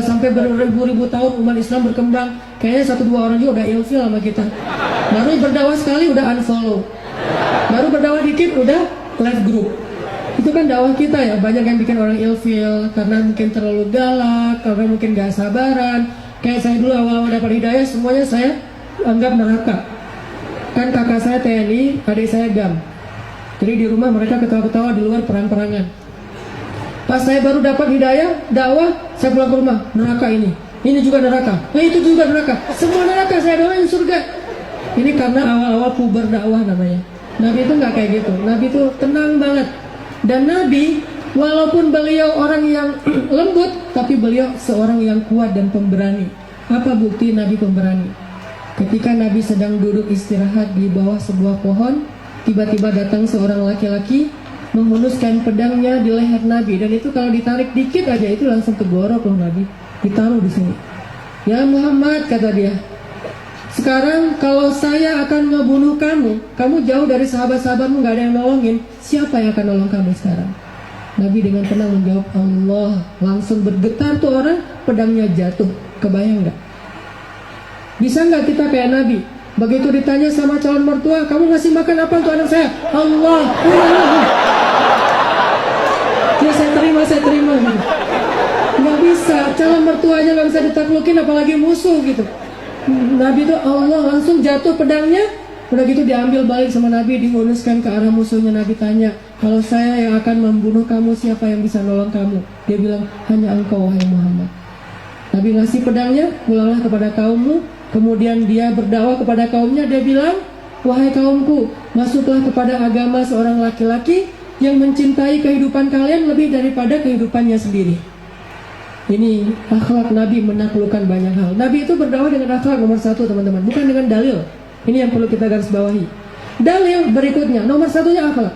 sampai beribu-ribu tahun umat Islam berkembang. Kayaknya 1-2 orang juga udah ilfil sama kita. Baru berdakwah sekali udah unfollow. Baru berdakwah dikit udah left group. Itu kan dakwah kita ya. Banyak yang bikin orang ilfil karena mungkin terlalu galak, karena mungkin gak sabaran. Kayak saya dulu awal-awal dapat hidayah, semuanya saya anggap neraka. Kan kakak saya TNI, adik saya GAM. Jadi di rumah mereka ketawa-ketawa, di luar perang-perangan. Pas saya baru dapat hidayah, dakwah, saya pulang ke rumah, neraka ini juga neraka, itu juga neraka, semua neraka, saya doain surga. Ini karena awal-awal puber dakwah namanya. Nabi itu nggak kayak gitu. Nabi itu tenang banget. Dan Nabi, walaupun beliau orang yang lembut, tapi beliau seorang yang kuat dan pemberani. Apa bukti Nabi pemberani? Ketika Nabi sedang duduk istirahat di bawah sebuah pohon, tiba-tiba datang seorang laki-laki menghunuskan pedangnya di leher Nabi, dan itu kalau ditarik dikit aja itu langsung kegorok loh Nabi. Ditaruh di sini. Ya Muhammad, kata dia, sekarang kalau saya akan ngebunuh kamu, kamu jauh dari sahabat-sahabatmu, gak ada yang nolongin, siapa yang akan nolong kamu sekarang? Nabi dengan tenang menjawab Allah. Langsung bergetar tuh orang, pedangnya jatuh. Kebayang gak? Bisa nggak kita kayak Nabi? Begitu ditanya sama calon mertua, kamu ngasih makan apa untuk anak saya? Allah. Ya saya terima gitu. Nggak bisa, calon mertuanya nggak bisa ditaklukin, apalagi musuh gitu. Nabi itu Allah, langsung jatuh pedangnya. Udah gitu diambil balik sama Nabi, dihunuskan ke arah musuhnya. Nabi tanya, kalau saya yang akan membunuh kamu, siapa yang bisa nolong kamu? Dia bilang, hanya engkau wahai Muhammad. Nabi ngasih pedangnya, pulanglah kepada kaummu. Kemudian dia berdakwah kepada kaumnya. Dia bilang, wahai kaumku, masuklah kepada agama seorang laki-laki yang mencintai kehidupan kalian lebih daripada kehidupannya sendiri. Ini akhlak Nabi menaklukkan banyak hal. Nabi itu berdakwah dengan akhlak nomor 1 teman-teman, bukan dengan dalil. Ini yang perlu kita garis bawahi. Dalil berikutnya, nomor 1-nya akhlak.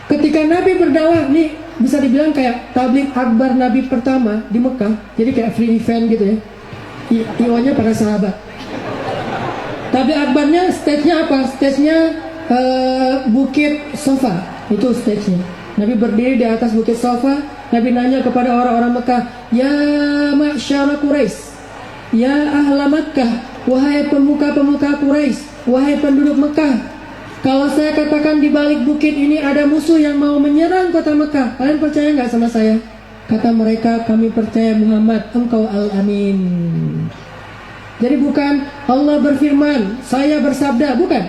Ketika Nabi berdakwah, nih bisa dibilang kayak tabligh akbar Nabi pertama di Mekah. Jadi kayak free event gitu ya. IO-nya para sahabat. Tabligh akbarnya stage-nya apa? Stage-nya Bukit Sofa. Itu stage-nya. Nabi berdiri di atas bukit Safa. Nabi nanya kepada orang-orang Mekah, ya ma'syara Quraisy, ya ahla Makkah, wahai pemuka-pemuka Quraisy, wahai penduduk Mekah, kalau saya katakan di balik bukit ini ada musuh yang mau menyerang kota Mekah, kalian percaya nggak sama saya? Kata mereka, kami percaya Muhammad, engkau al-amin. Jadi bukan Allah berfirman, saya bersabda, bukan.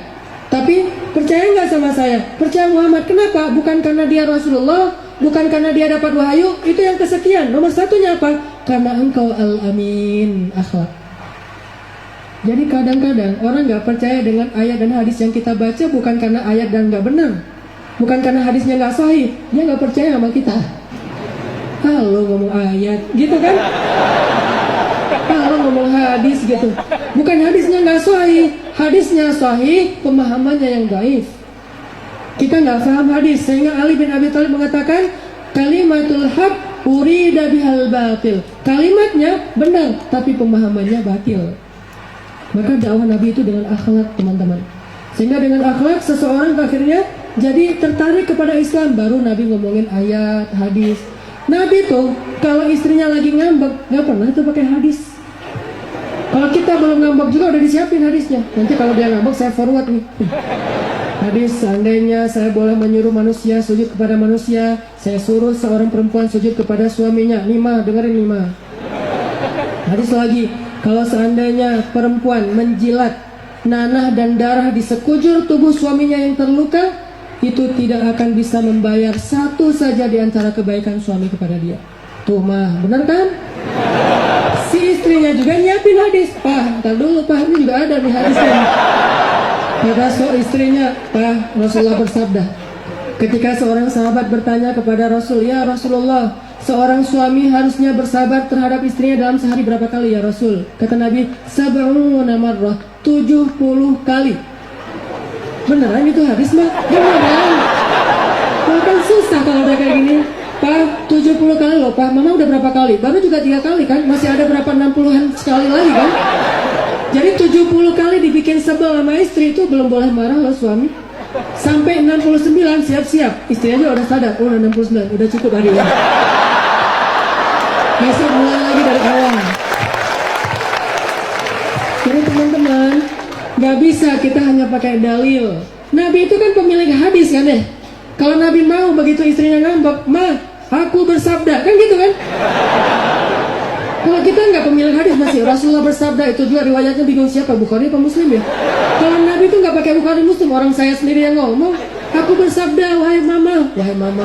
Tapi percaya nggak sama saya? Percaya Muhammad. Kenapa? Bukan karena dia Rasulullah, bukan karena dia dapat wahyu. Itu yang kesekian. Nomor satunya apa? Karena engkau al-amin, akhlak. Jadi kadang-kadang orang nggak percaya dengan ayat dan hadis yang kita baca bukan karena ayat dan nggak benar, bukan karena hadisnya nggak sahih. Dia nggak percaya sama kita. Kalau ngomong ayat, gitu kan? Kalau ngomong hadis gitu, bukan hadisnya nggak sahih, hadisnya sahih, pemahamannya yang dhaif. Kita nggak paham hadis, sehingga Ali bin Abi Thalib mengatakan kalimatul haq urida bihal batil. Kalimatnya benar, tapi pemahamannya batil. Maka dakwah Nabi itu dengan akhlak, teman-teman. Sehingga dengan akhlak seseorang akhirnya jadi tertarik kepada Islam. Baru Nabi ngomongin ayat, hadis. Nabi tuh kalau istrinya lagi ngambek nggak pernah tuh pakai hadis. Kalau kita belum ngambek juga udah disiapin hadisnya. Nanti kalau dia ngambek saya forward nih. Hadis, seandainya saya boleh menyuruh manusia sujud kepada manusia, saya suruh seorang perempuan sujud kepada suaminya. 5, dengerin 5. Hadis lagi, kalau seandainya perempuan menjilat nanah dan darah di sekujur tubuh suaminya yang terluka, itu tidak akan bisa membayar satu saja di antara kebaikan suami kepada dia. Tuh mah, benar kan? Si istrinya juga nyiapin hadis. Pak, ntar dulu Pak, ini juga ada di hadisnya. Kata istrinya, Pak, Rasulullah bersabda, ketika seorang sahabat bertanya kepada Rasul, ya Rasulullah, seorang suami harusnya bersabar terhadap istrinya dalam sehari berapa kali ya Rasul? Kata Nabi, 70 marrah, 70 kali. Beneran itu hadis mah? Beneran. Bahkan susah kalau udah kayak gini. Pak, 70 kali loh Pak, Mama udah berapa kali? Baru juga 3 kali kan? Masih ada berapa 60-an sekali lagi kan? Jadi 70 kali dibikin sebel sama istri itu belum boleh marah loh suami. Sampai 69 siap-siap. Istrinya juga udah sadar, oh udah 69, udah cukup hari ini. Besok mulai lagi dari awal. Jadi teman-teman, gak bisa kita hanya pakai dalil. Nabi itu kan pemilik hadis kan deh. Kalau Nabi mau begitu istrinya ngambek, Ma, aku bersabda, kan gitu kan? Kalau kita nggak pemilik hadis masih Rasulullah bersabda, itu juga riwayatnya bingung siapa, Bukhari apa Muslim ya? Kalau Nabi itu nggak pakai Bukhari Muslim, orang saya sendiri yang ngomong, aku bersabda, wahai mama, wahai mama.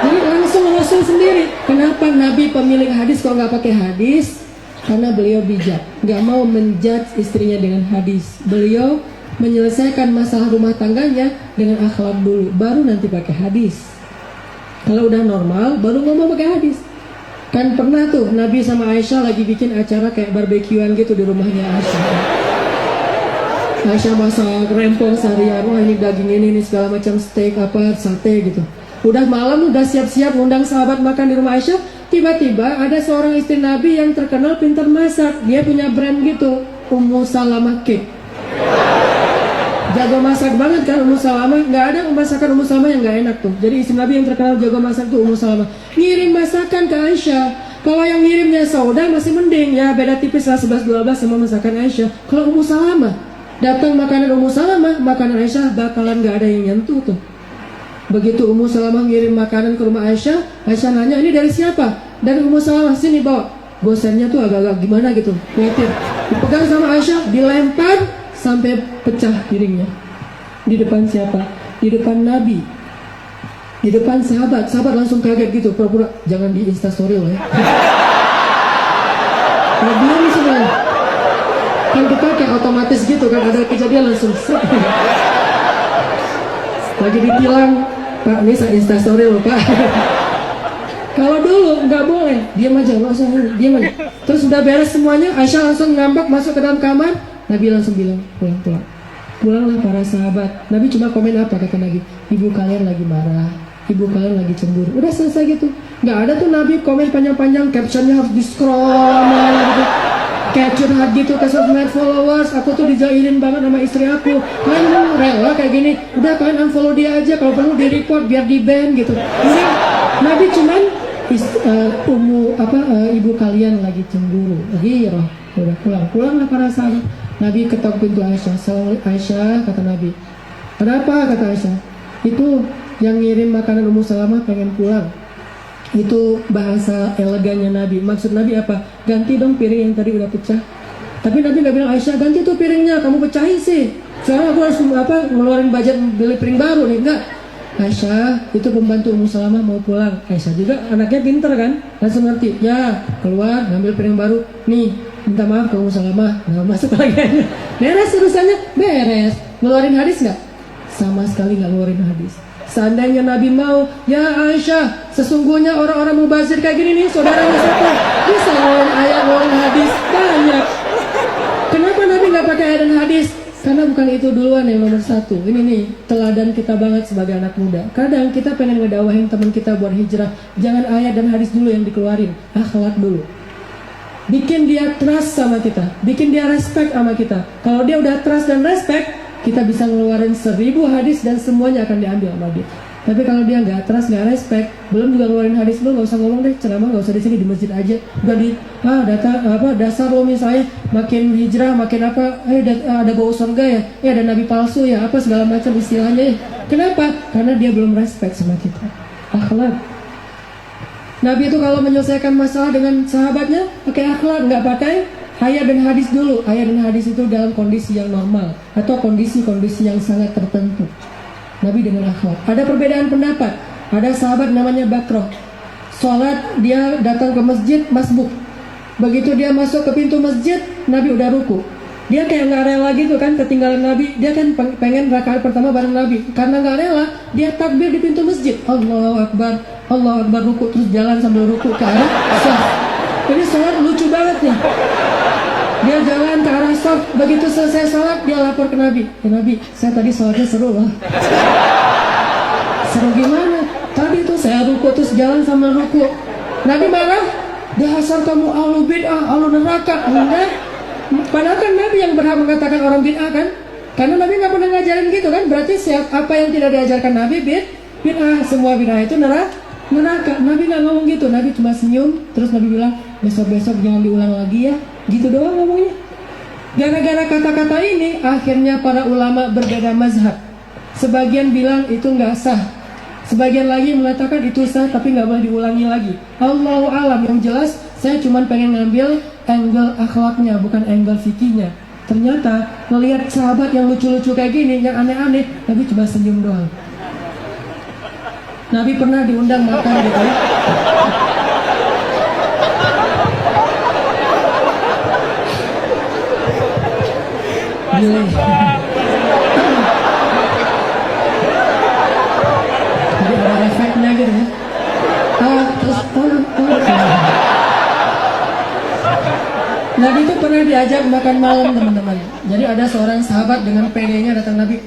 Jadi langsung Rasul sendiri. Kenapa Nabi pemilik hadis kok nggak pakai hadis? Karena beliau bijak, nggak mau menjudge istrinya dengan hadis. Beliau menyelesaikan masalah rumah tangganya dengan akhlak dulu, baru nanti pakai hadis. Kalau udah normal, baru ngomong pakai hadis. Kan pernah tuh Nabi sama Aisyah lagi bikin acara kayak barbekyuan gitu di rumahnya Aisyah. Aisyah masak rempong seharian, wah ini daging ini segala macam steak apa sate gitu. Udah malam, udah siap-siap ngundang sahabat makan di rumah Aisyah. Tiba-tiba ada seorang istri Nabi yang terkenal pintar masak. Dia punya brand gitu, Ummu Salamah Cake. Jago masak banget kan Ummu Salamah. Nggak ada masakan Ummu Salamah yang nggak enak tuh. Jadi istri Nabi yang terkenal jago masak tuh Ummu Salamah. Ngirim masakan ke Aisyah. Kalau yang ngirimnya Saudah masih mending ya, beda tipis lah 11-12 sama masakan Aisyah. Kalau Ummu Salamah datang makanan Ummu Salamah, makanan Aisyah bakalan nggak ada yang nyentuh tuh. Begitu Ummu Salamah ngirim makanan ke rumah Aisyah, Aisyah nanya, ini dari siapa? Dari Ummu Salamah, sini bawa. Gosennya tuh agak-agak gimana gitu, kreatif. Dipegang sama Aisyah, dilempar sampai pecah piringnya. Di depan siapa? Di depan Nabi. Di depan sahabat. Sahabat langsung kaget gitu, pura-pura jangan di instastory loh ya. Diam semua. Kan kita kayak otomatis gitu kan, ada kejadian langsung lagi ditilang, Pak ini saya instastory loh Pak. Kalau dulu nggak boleh, diam aja, nggak usah diam aja. Terus udah beres semuanya, Aisyah langsung ngambek masuk ke dalam kamar. Nabi langsung bilang, pulang. Pulanglah para sahabat. Nabi cuma komen apa kata Nabi? Ibu kalian lagi marah, ibu kalian lagi cemburu. Udah selesai gitu. Nggak ada tuh Nabi komen panjang-panjang, captionnya harus di scroll gitu. kayak curhat gitu ke sosmed followers, aku tuh dijailin banget sama istri aku, kan rela kayak gini, udah kalian unfollow dia aja, kalau perlu di report biar di ban gitu. Jadi Nabi cuman ibu kalian lagi cemburu, ghirah, udah pulanglah para sahabat. Nabi ketok pintu Aisyah. Aisyah, kata Nabi, kenapa? Kata Aisyah, itu yang ngirim makanan Ummu Salamah pengen pulang. Itu bahasa elegannya Nabi. Maksud Nabi apa? Ganti dong piring yang tadi udah pecah. Tapi Nabi gak bilang, Aisyah ganti tuh piringnya, kamu pecahin sih, sekarang aku harus ngeluarin budget beli piring baru nih. Enggak, Aisyah itu pembantu Ummu Salamah mau pulang. Aisyah juga anaknya pinter kan, langsung ngerti. Ya keluar ngambil piring baru. Nih minta maaf ke Ummu Salamah. Nah masuk lagi aja. Beres urusannya, beres. Ngeluarin hadis nggak? Sama sekali nggak ngeluarin hadis. Seandainya Nabi mau, ya Aisyah, sesungguhnya orang-orang mubazir kayak gini nih, saudaranya satu, bisa ngeluarin ayat, ngeluarin hadis, banyak. Kenapa Nabi nggak pakai ayat dan hadis? Karena bukan itu duluan yang nomor satu. Ini nih, teladan kita banget sebagai anak muda. Kadang kita pengen ngedawahin teman kita buat hijrah, jangan ayat dan hadis dulu yang dikeluarin, akhlak dulu. Bikin dia trust sama kita, bikin dia respect sama kita. Kalau dia udah trust dan respect, kita bisa ngeluarin 1000 hadis dan semuanya akan diambil sama dia. Tapi kalau dia nggak trust, nggak respect, belum juga ngeluarin hadis, lo nggak usah ngomong deh, ceramah nggak usah di sini, di masjid aja. Udah di dasar lo misalnya makin hijrah, makin apa, ada bau surga ya, ada nabi palsu ya, apa segala macam istilahnya ya. Kenapa? Karena dia belum respect sama kita. Akhlak. Nabi itu kalau menyelesaikan masalah dengan sahabatnya pakai akhlak, nggak pakai ayat dan hadis dulu. Ayat dan hadis itu dalam kondisi yang normal atau kondisi-kondisi yang sangat tertentu. Nabi dengan akhlak. Ada perbedaan pendapat. Ada sahabat namanya Bakroh. Sholat dia datang ke masjid masbuk. Begitu dia masuk ke pintu masjid, Nabi udah ruku. Dia kayak nggak rela gitu kan ketinggalan Nabi. Dia kan pengen rakaat pertama bareng Nabi. Karena nggak rela, dia takbir di pintu masjid. Allahu Akbar ruku, terus jalan sambil ruku ke arah shaf. Ini sholat lucu banget nih. Dia jalan ke arah shaf, begitu selesai sholat dia lapor ke Nabi. Ya Nabi, saya tadi sholatnya seru loh. Seru gimana? Tadi tuh saya ruku terus jalan sambil ruku. Nabi marah, dasar kamu ahlu bid'ah, ahlu neraka. Enggak. Padahal kan Nabi yang berhak mengatakan orang bid'ah kan? Karena Nabi nggak pernah ngajarin gitu kan? Berarti apa yang tidak diajarkan Nabi bid'ah, semua bid'ah itu neraka. Nabi nggak ngomong gitu. Nabi cuma senyum, terus Nabi bilang besok-besok jangan diulang lagi ya. Gitu doang ngomongnya. Gara-gara kata-kata ini, akhirnya para ulama berbeda mazhab. Sebagian bilang itu nggak sah, sebagian lagi mengatakan itu sah tapi nggak boleh diulangi lagi. Allahu alam. Yang jelas saya cuma pengen ngambil angle akhlaknya, bukan angle fikihnya. Ternyata melihat sahabat yang lucu-lucu kayak gini, yang aneh-aneh, Nabi cuma senyum doang. Nabi pernah diundang makan gitu ya. Gile. Jadi ada efeknya gitu ya. Nabi itu pernah diajak makan malam teman-teman. Jadi ada seorang sahabat dengan PD-nya datang Nabi,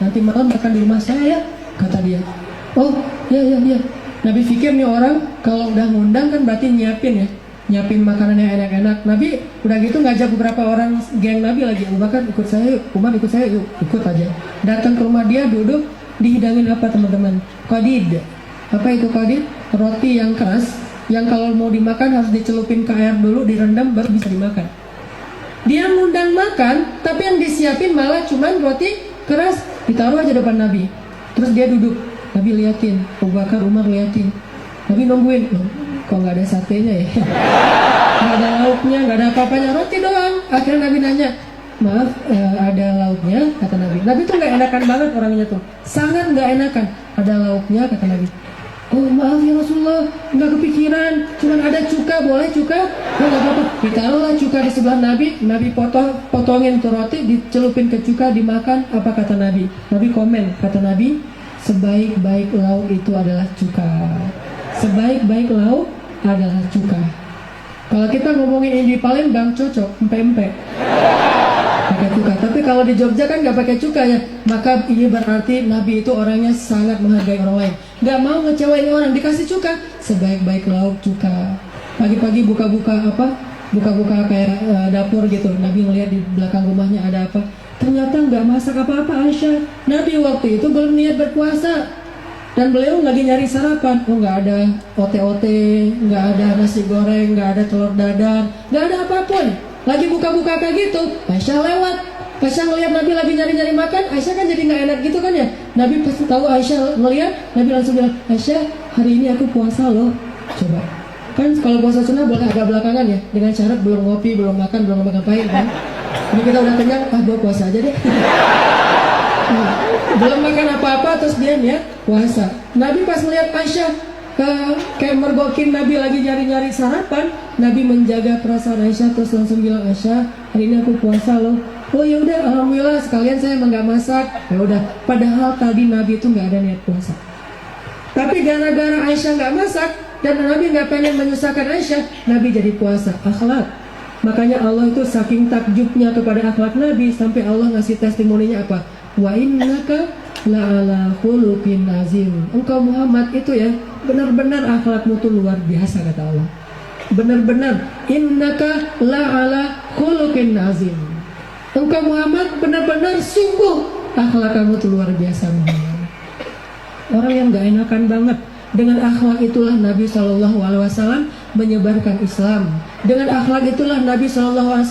nanti malam makan di rumah saya ya, kata dia. Oh iya. Nabi pikir nih orang kalau udah ngundang kan berarti nyiapin makanan yang enak-enak. Nabi udah gitu ngajak beberapa orang geng Nabi lagi. Abu Bakar ikut saya yuk, Umar ikut saya yuk, ikut aja. Datang ke rumah dia, duduk, dihidangin apa teman-teman? Qadid. Apa itu qadid? Roti yang keras, yang kalau mau dimakan harus dicelupin ke air dulu, direndam baru bisa dimakan. Dia ngundang makan, tapi yang disiapin malah cuman roti keras, ditaruh aja depan Nabi. Terus dia duduk, Nabi liatin, Abu Bakar, Umar liatin. Nabi nungguin, kok nggak ada satenya ya? Nggak ada lauknya, nggak ada apa-apanya, roti doang. Akhirnya Nabi nanya, maaf, ada lauknya? Kata Nabi. Nabi tuh nggak enakan banget orangnya tuh, sangat nggak enakan. Ada lauknya? Kata Nabi. Oh maaf ya Rasulullah, nggak kepikiran, cuman ada cuka, boleh cuka? Oh nggak apa-apa, ditaruhlah cuka di sebelah Nabi. Nabi potongin tuh roti, dicelupin ke cuka, dimakan. Apa kata Nabi? Nabi komen, kata Nabi, sebaik-baik lauk itu adalah cuka. Sebaik-baik lauk adalah cuka. Kalau kita ngomongin ini di Palembang cocok, empe-empe pakai cuka. Tapi kalau di Jogja kan nggak pakai cuka ya. Maka ini berarti Nabi itu orangnya sangat menghargai orang lain. Nggak mau ngecewain orang, dikasih cuka. Sebaik-baik lauk cuka. Pagi-pagi buka-buka buka-buka kayak dapur gitu. Nabi ngeliat di belakang rumahnya ada apa. Ternyata nggak masak apa-apa Aisyah. Nabi waktu itu belum niat berpuasa. Dan beliau lagi nyari sarapan. Oh, nggak ada ote-ote, nggak ada nasi goreng, nggak ada telur dadar, nggak ada apapun. Lagi buka-buka kayak gitu, Aisyah lewat. Aisyah ngeliat Nabi lagi nyari-nyari makan, Aisyah kan jadi nggak enak gitu kan ya. Nabi pasti tahu Aisyah ngeliat, Nabi langsung bilang, Aisyah hari ini aku puasa loh. Coba, kan kalau puasa sunnah boleh agak belakangan ya, dengan syarat belum ngopi, belum makan, belum ngapain kan. Ini kita udah kenyang, gua puasa aja deh. Belum makan apa-apa terus dia niat puasa. Nabi pas melihat Aisyah kayak mergokin Nabi lagi nyari-nyari sarapan, Nabi menjaga perasaan Aisyah terus langsung bilang, Aisyah hari ini aku puasa loh. Oh ya udah, alhamdulillah sekalian saya emang nggak masak. Ya udah, padahal tadi Nabi itu nggak ada niat puasa. Tapi gara-gara Aisyah nggak masak dan Nabi nggak pengen menyusahkan Aisyah, Nabi jadi puasa. Akhlak. Makanya Allah itu saking takjubnya kepada akhlak Nabi sampai Allah ngasih testimoninya apa? Wa innaka la'ala khuluqin azim. Engkau Muhammad itu ya benar-benar akhlakmu tuh luar biasa kata Allah. Benar-benar innaka la'ala khuluqin azim. Engkau Muhammad benar-benar sungguh akhlak kamu tuh luar biasa Muhammad. Orang yang gak enakan banget. Dengan akhlak itulah Nabi SAW menyebarkan Islam. Dengan akhlak itulah Nabi SAW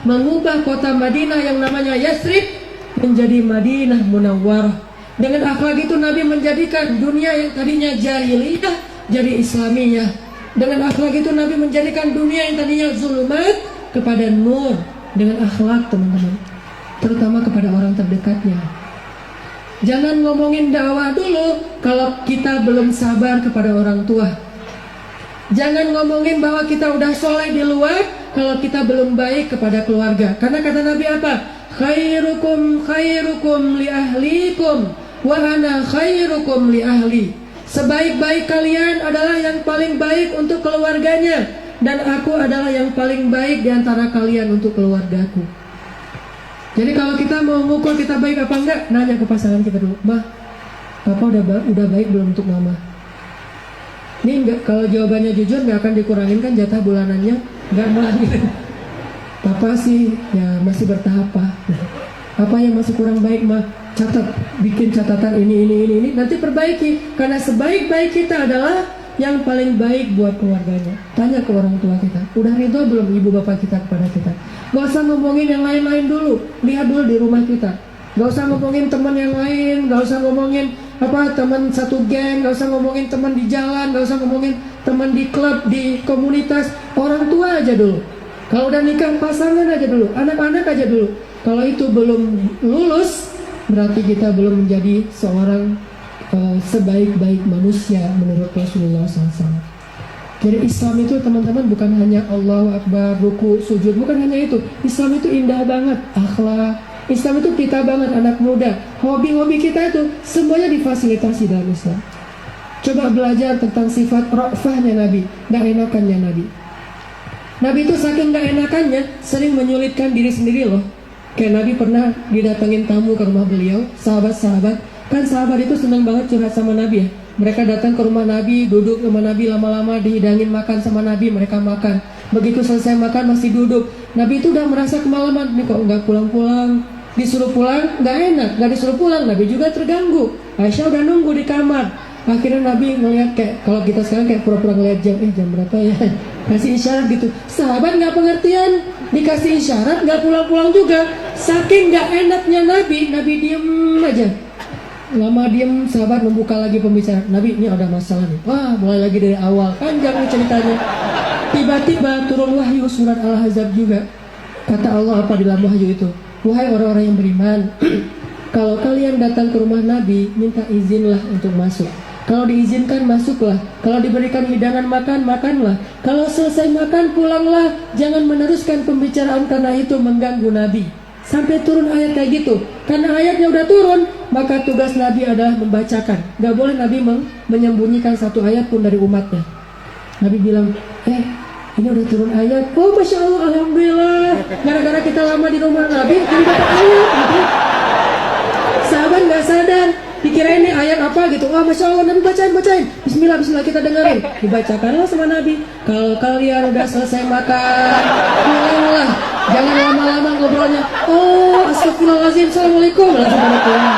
mengubah kota Madinah yang namanya Yathrib menjadi Madinah Munawwarah. Dengan akhlak itu Nabi menjadikan dunia yang tadinya jahiliyah jadi Islamiyah. Dengan akhlak itu Nabi menjadikan dunia yang tadinya zulumat kepada nur. Dengan akhlak teman-teman, terutama kepada orang terdekatnya. Jangan ngomongin dakwah dulu kalau kita belum sabar kepada orang tua. Jangan ngomongin bahwa kita udah soleh di luar kalau kita belum baik kepada keluarga. Karena kata Nabi apa? Khairukum khairukum li ahlikum wa ana khairukum li ahli. Sebaik-baik kalian adalah yang paling baik untuk keluarganya, dan aku adalah yang paling baik di antara kalian untuk keluargaku. Jadi kalau kita mau mengukur kita baik apa enggak, nanya ke pasangan kita dulu, Mah, Papa udah baik belum untuk Mama? Ini enggak, kalau jawabannya jujur nggak akan dikurangin kan jatah bulanannya, enggak mah. Papa sih ya masih bertahap Pak. Apa yang masih kurang baik Mah? Catat, bikin catatan ini, nanti perbaiki. Karena sebaik-baik kita adalah yang paling baik buat keluarganya. Tanya ke orang tua kita, udah ridho belum ibu bapak kita kepada kita? Gak usah ngomongin yang lain-lain dulu, lihat dulu di rumah kita. Gak usah ngomongin teman yang lain, gak usah ngomongin teman satu geng, gak usah ngomongin teman di jalan, gak usah ngomongin teman di klub, di komunitas. Orang tua aja dulu. Kalau udah nikah pasangan aja dulu, anak-anak aja dulu. Kalau itu belum lulus, berarti kita belum menjadi seorang sebaik-baik manusia menurut Rasulullah SAW. Jadi Islam itu teman-teman bukan hanya Allahu Akbar, ruku, sujud, bukan hanya itu. Islam itu indah banget, akhlak. Islam itu kita banget anak muda. Hobi-hobi kita itu semuanya difasilitasi dalam Islam. Coba belajar tentang sifat ra'fahnya Nabi, gak enakannya Nabi. Nabi itu saking gak enakannya sering menyulitkan diri sendiri loh. Kayak Nabi pernah didatengin tamu ke rumah beliau, sahabat-sahabat. Kan sahabat itu senang banget curhat sama Nabi ya. Mereka datang ke rumah Nabi, duduk sama Nabi lama-lama, dihidangin makan sama Nabi, mereka makan. Begitu selesai makan masih duduk. Nabi itu udah merasa kemalaman, ini kok nggak pulang-pulang. Disuruh pulang nggak enak, nggak disuruh pulang Nabi juga terganggu. Aisyah udah nunggu di kamar. Akhirnya Nabi ngeliat kayak, kalau kita sekarang kayak pura-pura ngeliat jam, jam berapa ya? Kasih isyarat gitu. Sahabat nggak pengertian, dikasih isyarat nggak pulang-pulang juga. Saking nggak enaknya Nabi diem aja. Lama diem, sahabat membuka lagi pembicaraan. Nabi, ini ada masalah nih. Wah, mulai lagi dari awal. Panjang nih ceritanya. Tiba-tiba turun wahyu surat Al-Ahzab juga. Kata Allah apa di dalam wahyu itu? Wahai orang-orang yang beriman, kalau kalian datang ke rumah Nabi, minta izinlah untuk masuk. Kalau diizinkan, masuklah. Kalau diberikan hidangan makan, makanlah. Kalau selesai makan, pulanglah. Jangan meneruskan pembicaraan karena itu mengganggu Nabi. Sampai turun ayat kayak gitu. Karena ayatnya udah turun, maka tugas Nabi adalah membacakan. Gak boleh Nabi menyembunyikan satu ayat pun dari umatnya. Nabi bilang, ini udah turun ayat. Oh Masya Allah, Alhamdulillah. Gara-gara kita lama di rumah Nabi, jadi dapat ayat gitu. Sahabat gak sadar, dikira ini ayat apa apa gitu. Wah, Masya Allah, Nabi bacain. Bismillah, kita dengerin. Dibacakanlah sama Nabi. Kalau kalian udah selesai makan, pulanglah. Jangan lama-lama ngobrolnya. Oh, astagfirullahaladzim, assalamualaikum. Langsung pada pulang.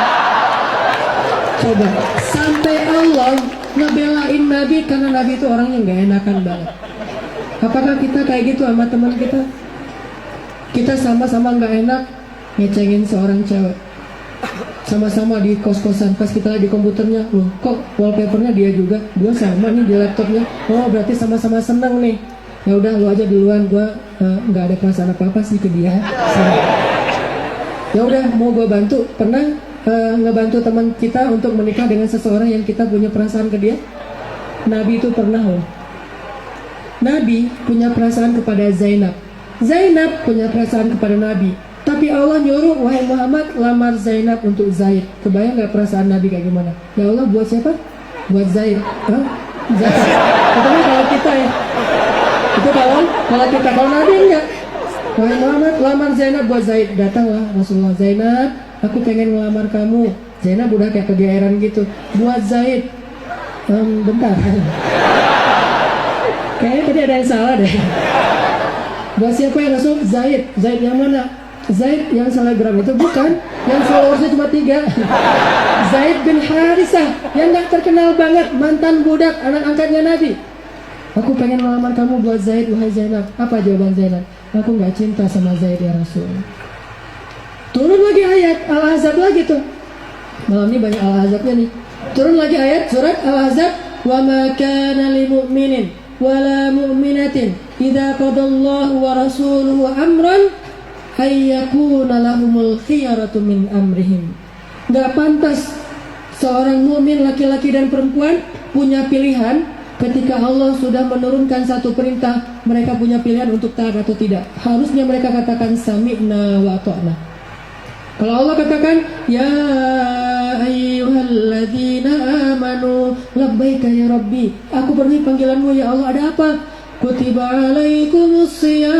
Coba, sampai Allah ngebelain Nabi karena Nabi itu orang yang gak enakan banget. Apakah kita kayak gitu sama teman kita? Kita sama-sama gak enak ngecengin seorang cewek, sama-sama di kos-kosan, pas kita lagi di komputernya, loh kok wallpapernya dia juga, gue sama nih di laptopnya, oh berarti sama-sama seneng nih, ya udah lu aja duluan, gue nggak ada perasaan apa-apa sih ke dia. Ya udah, mau gue bantu, pernah ngebantu teman kita untuk menikah dengan seseorang yang kita punya perasaan ke dia? Nabi itu pernah loh. Nabi punya perasaan kepada Zainab, Zainab punya perasaan kepada Nabi. Tapi Allah nyuruh, wahai Muhammad, lamar Zainab untuk Zaid. Kebayang gak perasaan Nabi kayak gimana? Ya Allah, buat siapa? Buat Zaid. Hah? Zaid. Itu kan kalau kita ya. Itu kalau kita, kalau Nabi enggak. Wahai Muhammad, lamar Zainab buat Zaid. Datanglah Rasulullah, Zainab, aku pengen ngelamar kamu. Zainab udah kayak kegeeran gitu. Buat Zaid. Bentar. Kayaknya tadi ada yang salah deh. Buat siapa ya Rasul? Zaid. Zaid yang mana? Zaid yang selebgram itu bukan, yang followersnya cuma 3. Zaid bin Harisah yang gak terkenal banget, mantan budak anak angkatnya Nabi. Aku pengen melamar kamu buat Zaid, wahai Zainab. Apa jawaban Zainab? Aku gak cinta sama Zaid ya Rasul. Turun lagi ayat Al-Ahzab lagi tuh. Malam ini banyak Al-Ahzabnya nih. Turun lagi ayat surat Al-Ahzab. Wa ma kana lil mu'minin wala mu'minatin idza qadallahu wa rasuluhu amran ayyakuna lahumul khiyaratu min amrihim. Gak pantas seorang mukmin laki-laki dan perempuan punya pilihan ketika Allah sudah menurunkan satu perintah, mereka punya pilihan untuk taat atau tidak. Harusnya mereka katakan sami'na wa ata'na. Kalau Allah katakan ya ayyuhalladzina amanu labbaika ya rabbi, aku penuhi panggilanmu ya Allah, ada apa? Kutiba alaikumus siyam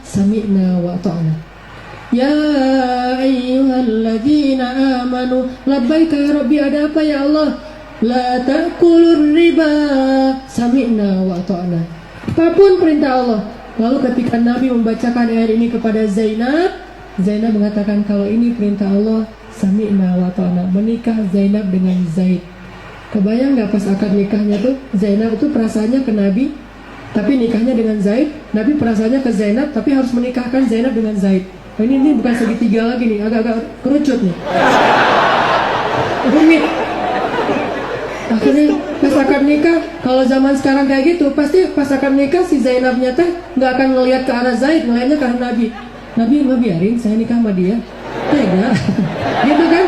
sami'na wa ata'na. Ya ayyuhalladzina amanu labbaika ya rabbi, ada apa ya Allah? La ta'kulur riba sami'na wa ata'na. Apapun perintah Allah. Lalu ketika Nabi membacakan ayat ini kepada Zainab, Zainab mengatakan kalau ini perintah Allah, sami'na wa ta'na. Menikah Zainab dengan Zaid. Kebayang gak pas akad nikahnya tuh, Zainab itu perasaannya ke Nabi, tapi nikahnya dengan Zaid. Nabi perasaannya ke Zainab, tapi harus menikahkan Zainab dengan Zaid. Nah, ini bukan segitiga lagi nih, agak-agak kerucut nih. Rumit. Akhirnya pas akad nikah, kalau zaman sekarang kayak gitu, pasti pas akad nikah si Zainabnya teh nggak akan ngelihat ke arah Zaid, ngelihatnya ke arah Nabi. Nabi nggak biarin saya nikah sama dia, tega, gitu kan?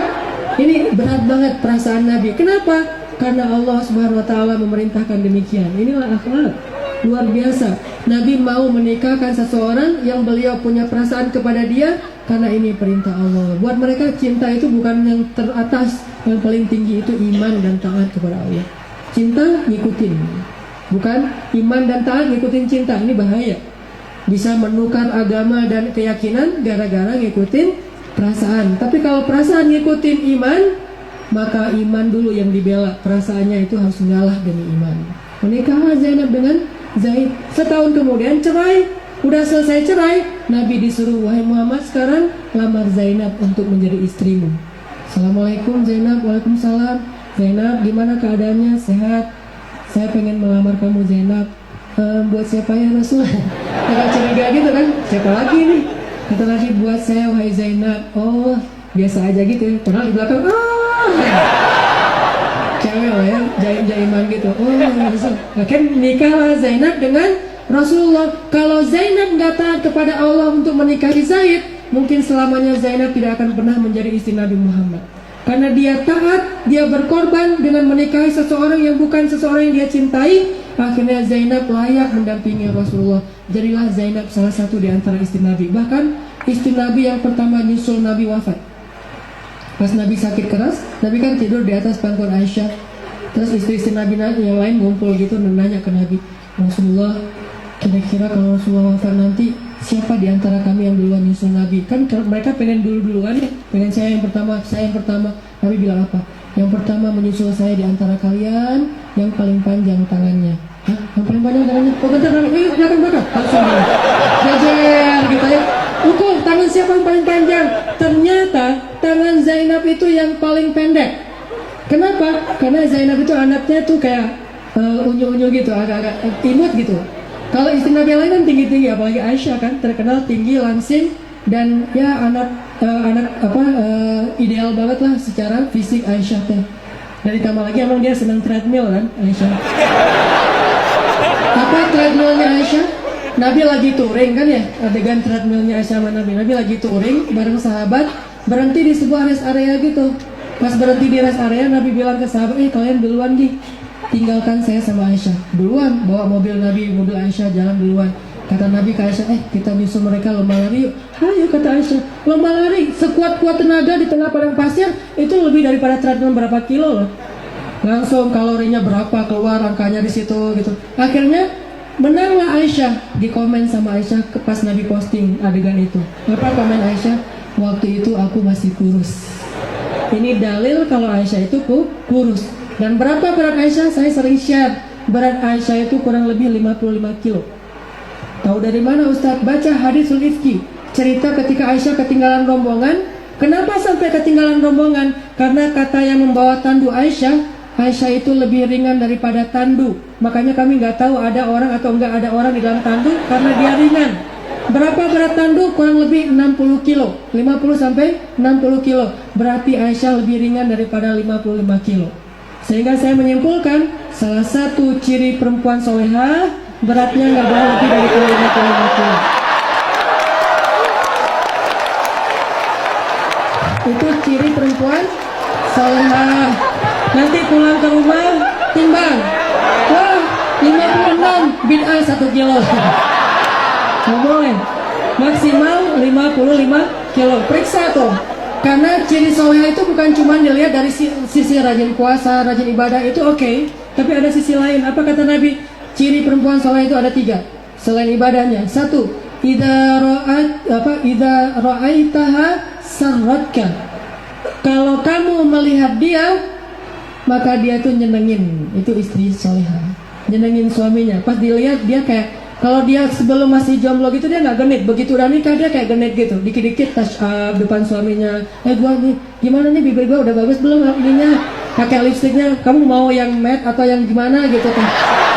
Ini berat banget perasaan Nabi. Kenapa? Karena Allah Subhanahu Wa Taala memerintahkan demikian. Inilah akhlak luar biasa. Nabi mau menikahkan seseorang yang beliau punya perasaan kepada dia karena ini perintah Allah. Buat mereka cinta itu bukan yang teratas, yang paling tinggi itu iman dan taat kepada Allah. Cinta ngikutin, bukan iman dan taat ngikutin cinta. Ini bahaya. Bisa menukar agama dan keyakinan gara-gara ngikutin perasaan. Tapi kalau perasaan ngikutin iman, maka iman dulu yang dibela. Perasaannya itu harus ngalah demi iman. Menikahlah Zainab dengan Zaid. Setahun kemudian cerai. Udah selesai cerai, Nabi disuruh, wahai Muhammad, sekarang lamar Zainab untuk menjadi istrimu. Assalamualaikum Zainab. Waalaikumsalam. Zainab, gimana keadaannya? Sehat? Saya pengen melamar kamu Zainab. Buat siapa ya Rasul? Agak curiga gitu kan, siapa lagi nih? Kata lagi, buat saya wahai Zainab. Oh, biasa aja gitu ya. Padahal di belakang, cewek lah ya, jaim-jaiman gitu. Oh, Rasul. Kan nikahlah Zainab dengan Rasulullah. Kalau Zainab nggak taat kepada Allah untuk menikahi Zaid, mungkin selamanya Zainab tidak akan pernah menjadi istri Nabi Muhammad. Karena dia taat, dia berkorban dengan menikahi seseorang yang bukan seseorang yang dia cintai. Akhirnya Zainab layak mendampingi Rasulullah. Jadilah Zainab salah satu di antara istri Nabi. Bahkan istri Nabi yang pertama nyusul Nabi wafat. Pas Nabi sakit keras, Nabi kan tidur di atas pangkuan Aisyah. Terus istri-istri Nabi yang lain ngumpul gitu dan nanya ke Nabi, Rasulullah, kira-kira kalau Rasulullah wafat nanti siapa di antara kami yang duluan nyusul Nabi? Kan mereka pengen duluan ya, pengen saya yang pertama, saya yang pertama. Nabi bilang apa? Yang pertama menyusul saya di antara kalian yang paling panjang tangannya. Hah? Yang paling panjang tangannya? Oh bentar, belakang. Langsung dia jajar gitu ya. Ukur tangan siapa yang paling panjang? Ternyata tangan Zainab itu yang paling pendek. Kenapa? Karena Zainab itu anaknya tuh kayak unyu-unyu gitu, agak-agak imut gitu. Kalau istri Nabi lain kan tinggi-tinggi, apalagi Aisyah kan terkenal tinggi, langsing, dan ya anak ideal banget lah secara fisik Aisyah teh. Dan ditambah lagi emang dia senang treadmill kan Aisyah. Apa treadmillnya Aisyah? Nabi lagi touring kan ya, adegan treadmillnya Aisyah sama Nabi. Nabi lagi touring bareng sahabat, berhenti di sebuah rest area gitu. Pas berhenti di rest area, Nabi bilang ke sahabat, kalian duluan di, tinggalkan saya sama Aisyah. Duluan, bawa mobil Nabi, mobil Aisyah jalan duluan. Kata Nabi ke Aisyah, kita nyusul mereka lomba lari yuk. Ayo kata Aisyah, lomba lari sekuat-kuat tenaga di tengah padang pasir, itu lebih daripada treadmill berapa kilo loh. Langsung kalorinya berapa keluar angkanya di situ gitu. Akhirnya menanglah Aisyah. Di komen sama Aisyah pas Nabi posting adegan itu. Apa komen Aisyah? Waktu itu aku masih kurus. Ini dalil kalau Aisyah itu kurus. Dan berapa berat Aisyah? Saya sering share. Berat Aisyah itu kurang lebih 55 kilo. Tahu dari mana Ustadz? Baca hadisul ifki. Cerita ketika Aisyah ketinggalan rombongan. Kenapa sampai ketinggalan rombongan? Karena kata yang membawa tandu Aisyah, Aisyah itu lebih ringan daripada tandu. Makanya kami nggak tahu ada orang atau nggak ada orang di dalam tandu karena dia ringan. Berapa berat tandu? Kurang lebih 60 kilo. 50 sampai 60 kilo. Berarti Aisyah lebih ringan daripada 55 kilo. Sehingga saya menyimpulkan salah satu ciri perempuan solehah beratnya nggak boleh lebih dari 55 kilo. Itu ciri perempuan solehah. Nanti pulang ke rumah timbang. Wah, 56 bid'ah 1 kilo. Nggak boleh. Maksimal 55 kilo. Periksa tuh. Karena ciri solehah itu bukan cuma dilihat dari sisi rajin puasa, rajin ibadah, itu oke. Tapi ada sisi lain. Apa kata Nabi? Ciri perempuan soleh itu ada 3 selain ibadahnya. 1, idza ra'aitaha sarratka. Kalau kamu melihat dia, maka dia tuh nyenengin. Itu istri solehah, nyenengin suaminya. Pas dilihat dia kayak, kalau dia sebelum masih jomblo gitu dia nggak genit. Begitu udah nikah dia kayak genit gitu. Dikit-dikit touch up depan suaminya. Gua nih, gimana nih bibir gua udah bagus belum ininya? Pakai lipstiknya, kamu mau yang matte atau yang gimana gitu kan?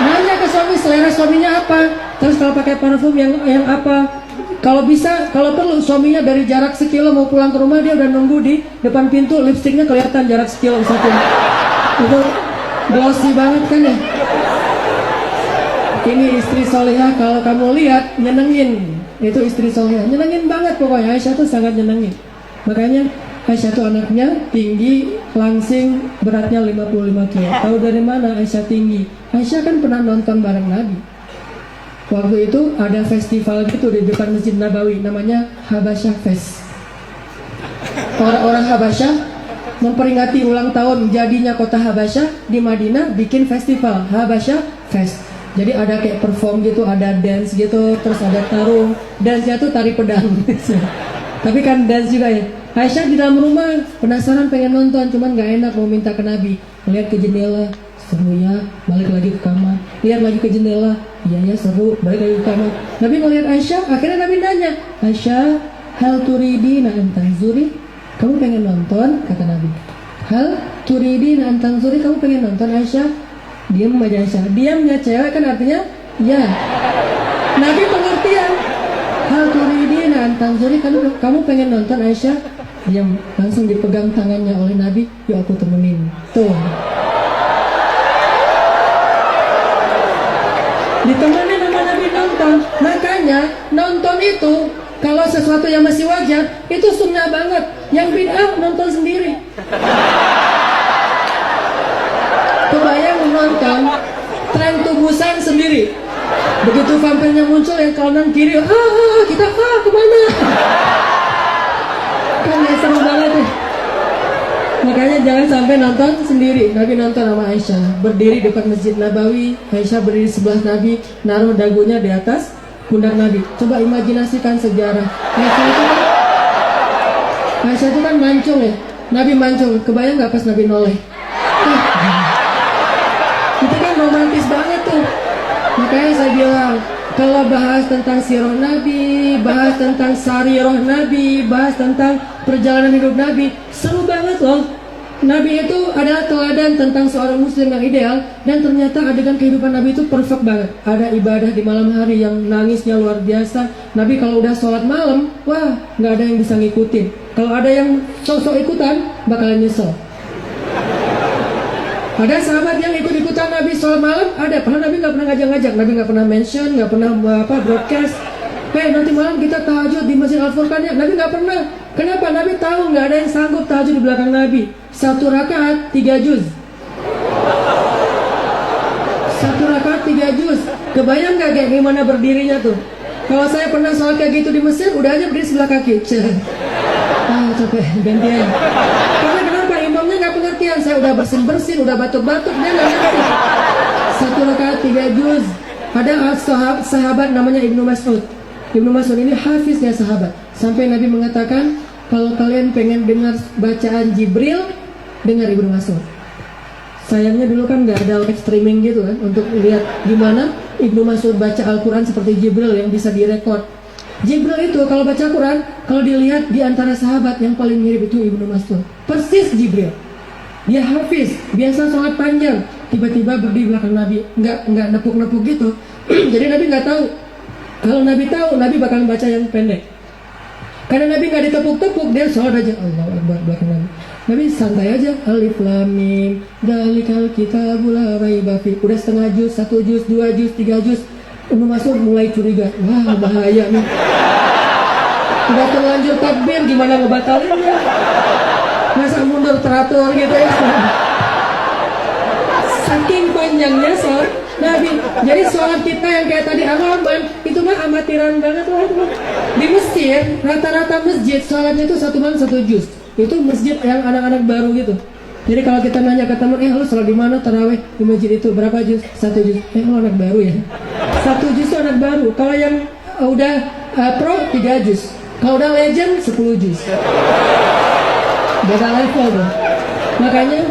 Nanya ke suami selera suaminya apa. Terus kalau pakai parfum yang apa? Kalau bisa, kalau perlu suaminya dari jarak sekilo mau pulang ke rumah dia udah nunggu di depan pintu, lipstiknya kelihatan jarak sekilo satu. Itu glossy banget kan ya? Ini istri solehah, kalau kamu lihat nyenengin. Itu istri solehah, nyenengin banget pokoknya. Aisyah tuh sangat nyenengin. Makanya Aisyah tuh anaknya tinggi, langsing, beratnya 55 kilo. Tahu dari mana Aisyah tinggi? Aisyah kan pernah nonton bareng Nabi. Waktu itu ada festival gitu di depan Masjid Nabawi, namanya Habasyah Fest. Orang-orang Habasyah memperingati ulang tahun jadinya kota Habasyah di Madinah, bikin festival Habasyah Fest. Jadi ada kayak perform gitu, ada dance gitu, terus ada tarung. Dance-nya tuh tari pedang. Tapi kan dance juga ya. Aisyah di dalam rumah penasaran pengen nonton, cuman gak enak mau minta ke Nabi. Lihat ke jendela, seru ya, balik lagi ke kamar. Lihat lagi ke jendela, iya ya seru, balik lagi ke kamar. Nabi ngeliat Aisyah, akhirnya Nabi nanya, Aisyah, hal turidina an tanzuri? Kamu pengen nonton? Kata Nabi. Hal turidina an tanzuri? Kamu pengen nonton Aisyah? Diam aja Aisyah. Diamnya cewek kan artinya ya. Nabi pengertian. Hal turidina an tanzuri? Kamu pengen nonton Aisyah? Diam. Langsung dipegang tangannya oleh Nabi. Yuk aku temenin. Tuh. Ditemenin sama Nabi nonton. Makanya nonton itu kalau sesuatu yang masih wajar itu sunnah banget. Yang bid'ah nonton sendiri. Kebayang nonton tren tubusan sendiri. Begitu vampirnya muncul yang kanan kiri, kita kemana? Kan ya seru banget ya. Makanya jangan sampai nonton sendiri. Nabi nonton sama Aisyah, berdiri depan Masjid Nabawi. Aisyah berdiri sebelah Nabi, naruh dagunya di atas pundak Nabi. Coba imajinasikan sejarah. Aisyah itu kan mancung ya. Nabi mancung, kebayang nggak pas Nabi noleh? Itu kan romantis banget tuh. Makanya saya bilang, kalau bahas tentang sirah Nabi, bahas tentang sarirah Nabi, bahas tentang perjalanan hidup Nabi, seru banget loh. Nabi itu adalah teladan tentang seorang muslim yang ideal, dan ternyata adegan kehidupan Nabi itu perfect banget. Ada ibadah di malam hari yang nangisnya luar biasa. Nabi kalau udah sholat malam, wah nggak ada yang bisa ngikutin. Kalau ada yang sok-sok ikutan, bakalan nyesel. Ada sahabat yang ikut-ikutan Nabi sholat malam, ada. Padahal Nabi nggak pernah ngajak-ngajak, Nabi nggak pernah mention, nggak pernah broadcast. Nanti malam kita tahajud di Masjid Al-Furqan ya. Nabi nggak pernah. Kenapa? Nabi tahu nggak ada yang sanggup tahajud di belakang Nabi. 1 rakaat 3 juz. 1 rakaat 3 juz. Kebayang nggak kayak gimana berdirinya tuh? Kalau saya pernah sholat kayak gitu di Mesir, udah aja berdiri sebelah kaki. Capek, gantian. Karena kenapa? Imamnya nggak pengertian. Saya udah bersin-bersin, udah batuk-batuk, dia nggak ngerti. 1 rakaat 3 juz. Ada sahabat namanya Ibnu Mas'ud. Ibnu Mas'ud ini hafiznya sahabat. Sampai Nabi mengatakan, kalau kalian pengen dengar bacaan Jibril, dengar Ibnu Mas'ud. Sayangnya dulu kan nggak ada live streaming gitu kan, untuk lihat gimana Ibnu Mas'ud baca Al-Quran seperti Jibril yang bisa direkod. Jibril itu kalau baca Quran, kalau dilihat di antara sahabat yang paling mirip itu Ibnu Mas'ud. Persis Jibril. Dia hafiz, biasa sholat panjang, tiba-tiba berdiri belakang Nabi, nggak nepuk-nepuk gitu. Jadi Nabi nggak tahu. Kalau Nabi tahu, Nabi bakal baca yang pendek. Karena Nabi nggak ditepuk-tepuk, dia sholat aja Allahu Akbar belakang Nabi. Nabi santai aja, Alif Lam Mim, Dzalikal Kitabul La Raiba Fi. Udah setengah juz, 1 juz, 2 juz, 3 juz, Ibnu Mas'ud mulai curiga. Wah bahaya nih. Udah terlanjur takbir, gimana ngebatalinnya? Masa mundur teratur gitu ya. Saking panjangnya sholat Nabi. Jadi sholat kita yang kayak tadi Ar-Rahman, itu mah amatiran banget loh. Di Mesir, rata-rata masjid sholatnya itu 1 malam 1 juz. Itu masjid yang anak-anak baru gitu. Jadi kalau kita nanya ke teman, lu sholat di mana tarawih? Di masjid itu berapa juz? 1 juz. Lu anak baru ya? 1 juz itu anak baru. Kalau yang udah pro 3 juz. Kalau udah legend 10 juz. Beda level tuh. Makanya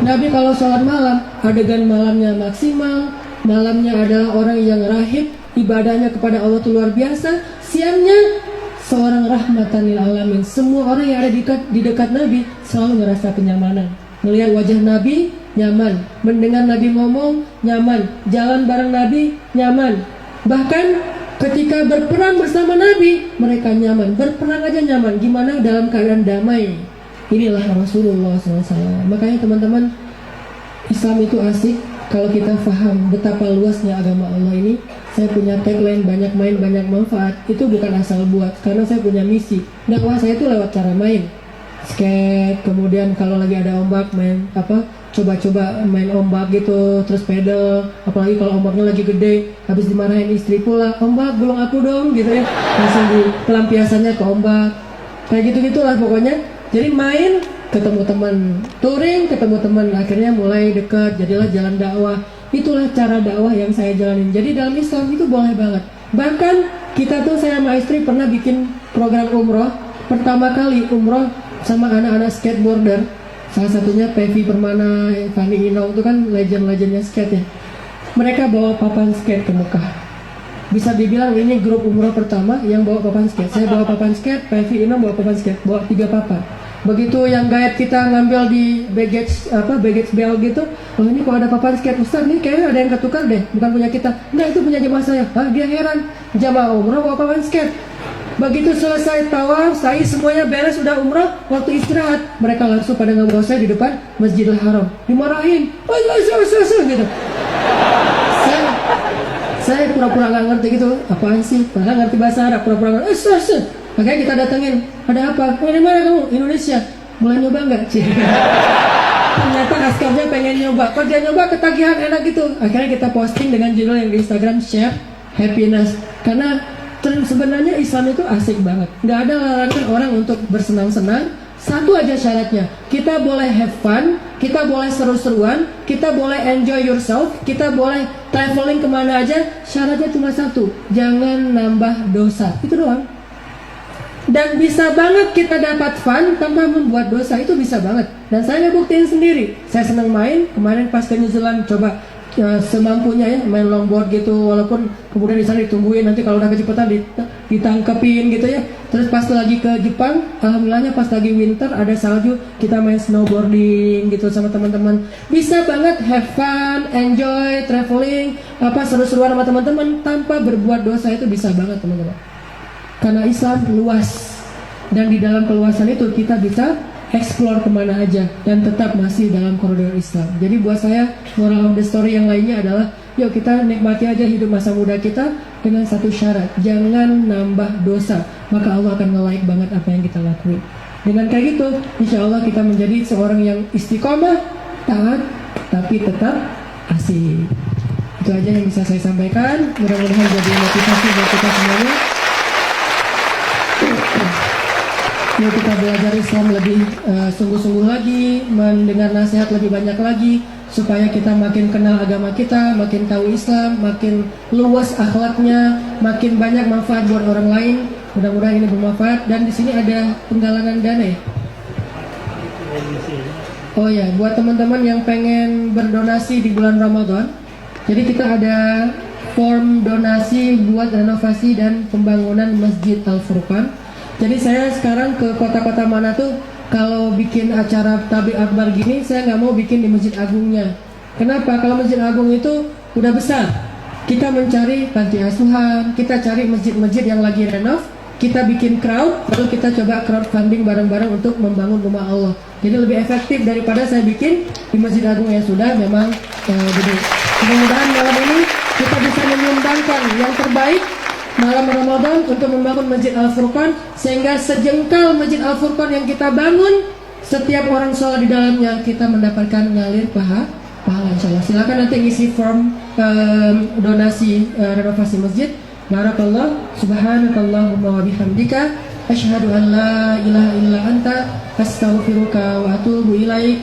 Nabi kalau sholat malam, adegan malamnya maksimal. Malamnya adalah orang yang rahib, ibadahnya kepada Allah itu luar biasa. Siangnya seorang rahmatan lil alamin. Semua orang yang ada di dekat Nabi selalu merasa kenyamanan. Melihat wajah Nabi nyaman, mendengar Nabi ngomong nyaman, jalan bareng Nabi nyaman. Bahkan ketika berperang bersama Nabi, mereka nyaman. Berperang aja nyaman. Gimana dalam keadaan damai? Inilah Rasulullah SAW. Makanya teman-teman, Islam itu asik kalau kita paham betapa luasnya agama Allah ini. Saya punya tagline, banyak main, banyak manfaat. Itu bukan asal buat, karena saya punya misi. Dakwah saya itu lewat cara main. Skate, kemudian kalau lagi ada ombak main coba-coba main ombak gitu, terus pedal. Apalagi kalau ombaknya lagi gede, habis dimarahin istri pula, ombak gulung aku dong gitu ya. Langsung di pelampiasannya ke ombak. Kayak gitu-gitulah pokoknya. Jadi main, ketemu teman touring, ketemu teman, akhirnya mulai dekat, jadilah jalan dakwah. Itulah cara dakwah yang saya jalanin. Jadi dalam Islam itu boleh banget. Bahkan kita tuh, saya sama istri pernah bikin program umroh. Pertama kali umroh sama anak-anak skateboarder. Salah satunya Pevi Permana, Fanny Inong, itu kan legend-legendnya skate ya. Mereka bawa papan skate ke Mekah. Bisa dibilang ini grup umroh pertama yang bawa papan skate. Saya bawa papan skate, Pevi Inong bawa papan skate, bawa 3 papan. Begitu yang guide kita ngambil di baggage belt gitu, oh ini kok ada papan skate, Ustaz nih kayaknya ada yang ketukar deh, bukan punya kita. Enggak, itu punya jemaah saya. Dia heran, jamaah umroh bawa papan skate. Begitu selesai tawaf, sa'i semuanya beres, udah umroh, waktu istirahat, mereka langsung pada ngobrol saya di depan Masjidil Haram. Dimarahin, gitu. Saya pura-pura nggak ngerti gitu, apaan sih? Padahal ngerti bahasa Arab, pura-pura nggak. Makanya kita datengin, ada apa? Dari mana kamu? Indonesia. Mulai nyoba nggak? Ternyata askarnya pengen nyoba. Pas dia nyoba ketagihan enak gitu. Akhirnya kita posting dengan judul yang di Instagram, Share Happiness. Karena Sebenarnya Islam itu asik banget. Nggak ada larangan orang untuk bersenang-senang. Satu aja syaratnya, kita boleh have fun, kita boleh seru-seruan, kita boleh enjoy yourself, kita boleh traveling kemana aja. Syaratnya cuma satu, jangan nambah dosa. Itu doang. Dan bisa banget kita dapat fun tanpa membuat dosa, itu bisa banget. Dan saya buktiin sendiri. Saya senang main, kemarin pas ke New Zealand coba semampunya ya main longboard gitu, walaupun kemudian di sana ditungguin nanti kalau udah kecepatan ditangkepin gitu ya. Terus pas lagi ke Jepang, alhamdulillahnya pas lagi winter ada salju, kita main snowboarding gitu sama teman-teman. Bisa banget have fun, enjoy, traveling, seru-seruan sama teman-teman tanpa berbuat dosa, itu bisa banget teman-teman. Karena Islam luas, dan di dalam keluasan itu kita bisa explore kemana aja dan tetap masih dalam koridor Islam. Jadi buat saya moral of the story yang lainnya adalah yuk kita nikmati aja hidup masa muda kita dengan satu syarat, jangan nambah dosa, maka Allah akan nge-like banget apa yang kita lakuin. Dengan kayak gitu, insya Allah kita menjadi seorang yang istiqomah, taat, tapi tetap asik. Itu aja yang bisa saya sampaikan. Mudah-mudahan jadi motivasi buat kita semuanya. Yuk kita belajar Islam lebih sungguh-sungguh lagi, mendengar nasihat lebih banyak lagi, supaya kita makin kenal agama kita, makin tahu Islam, makin luas akhlaknya, makin banyak manfaat buat orang lain. Mudah-mudahan ini bermanfaat. Dan di sini ada penggalangan dana ya. Oh ya, buat teman-teman yang pengen berdonasi di bulan Ramadan, jadi kita ada form donasi buat renovasi dan pembangunan Masjid Al-Furqan. Jadi saya sekarang ke kota-kota mana tuh kalau bikin acara tabligh akbar gini, saya nggak mau bikin di Masjid Agungnya. Kenapa? Kalau Masjid Agung itu udah besar. Kita mencari panti asuhan, kita cari masjid-masjid yang lagi renov, kita bikin crowd, lalu kita coba crowdfunding bareng-bareng untuk membangun rumah Allah. Jadi lebih efektif daripada saya bikin di Masjid Agung yang sudah memang gede. Mudah-mudahan malam ini kita bisa menyumbangkan yang terbaik malam Ramadan untuk membangun Masjid Al-Furqan, sehingga sejengkal Masjid Al-Furqan yang kita bangun, setiap orang sholat di dalamnya kita mendapatkan ngalir pahala insyaallah. Silakan nanti ngisi form donasi renovasi masjid. Barakallah, subhanakallahumma wa bihamdika, asyhadu an la ilaha illa anta, astaghfiruka wa atubu ilaik.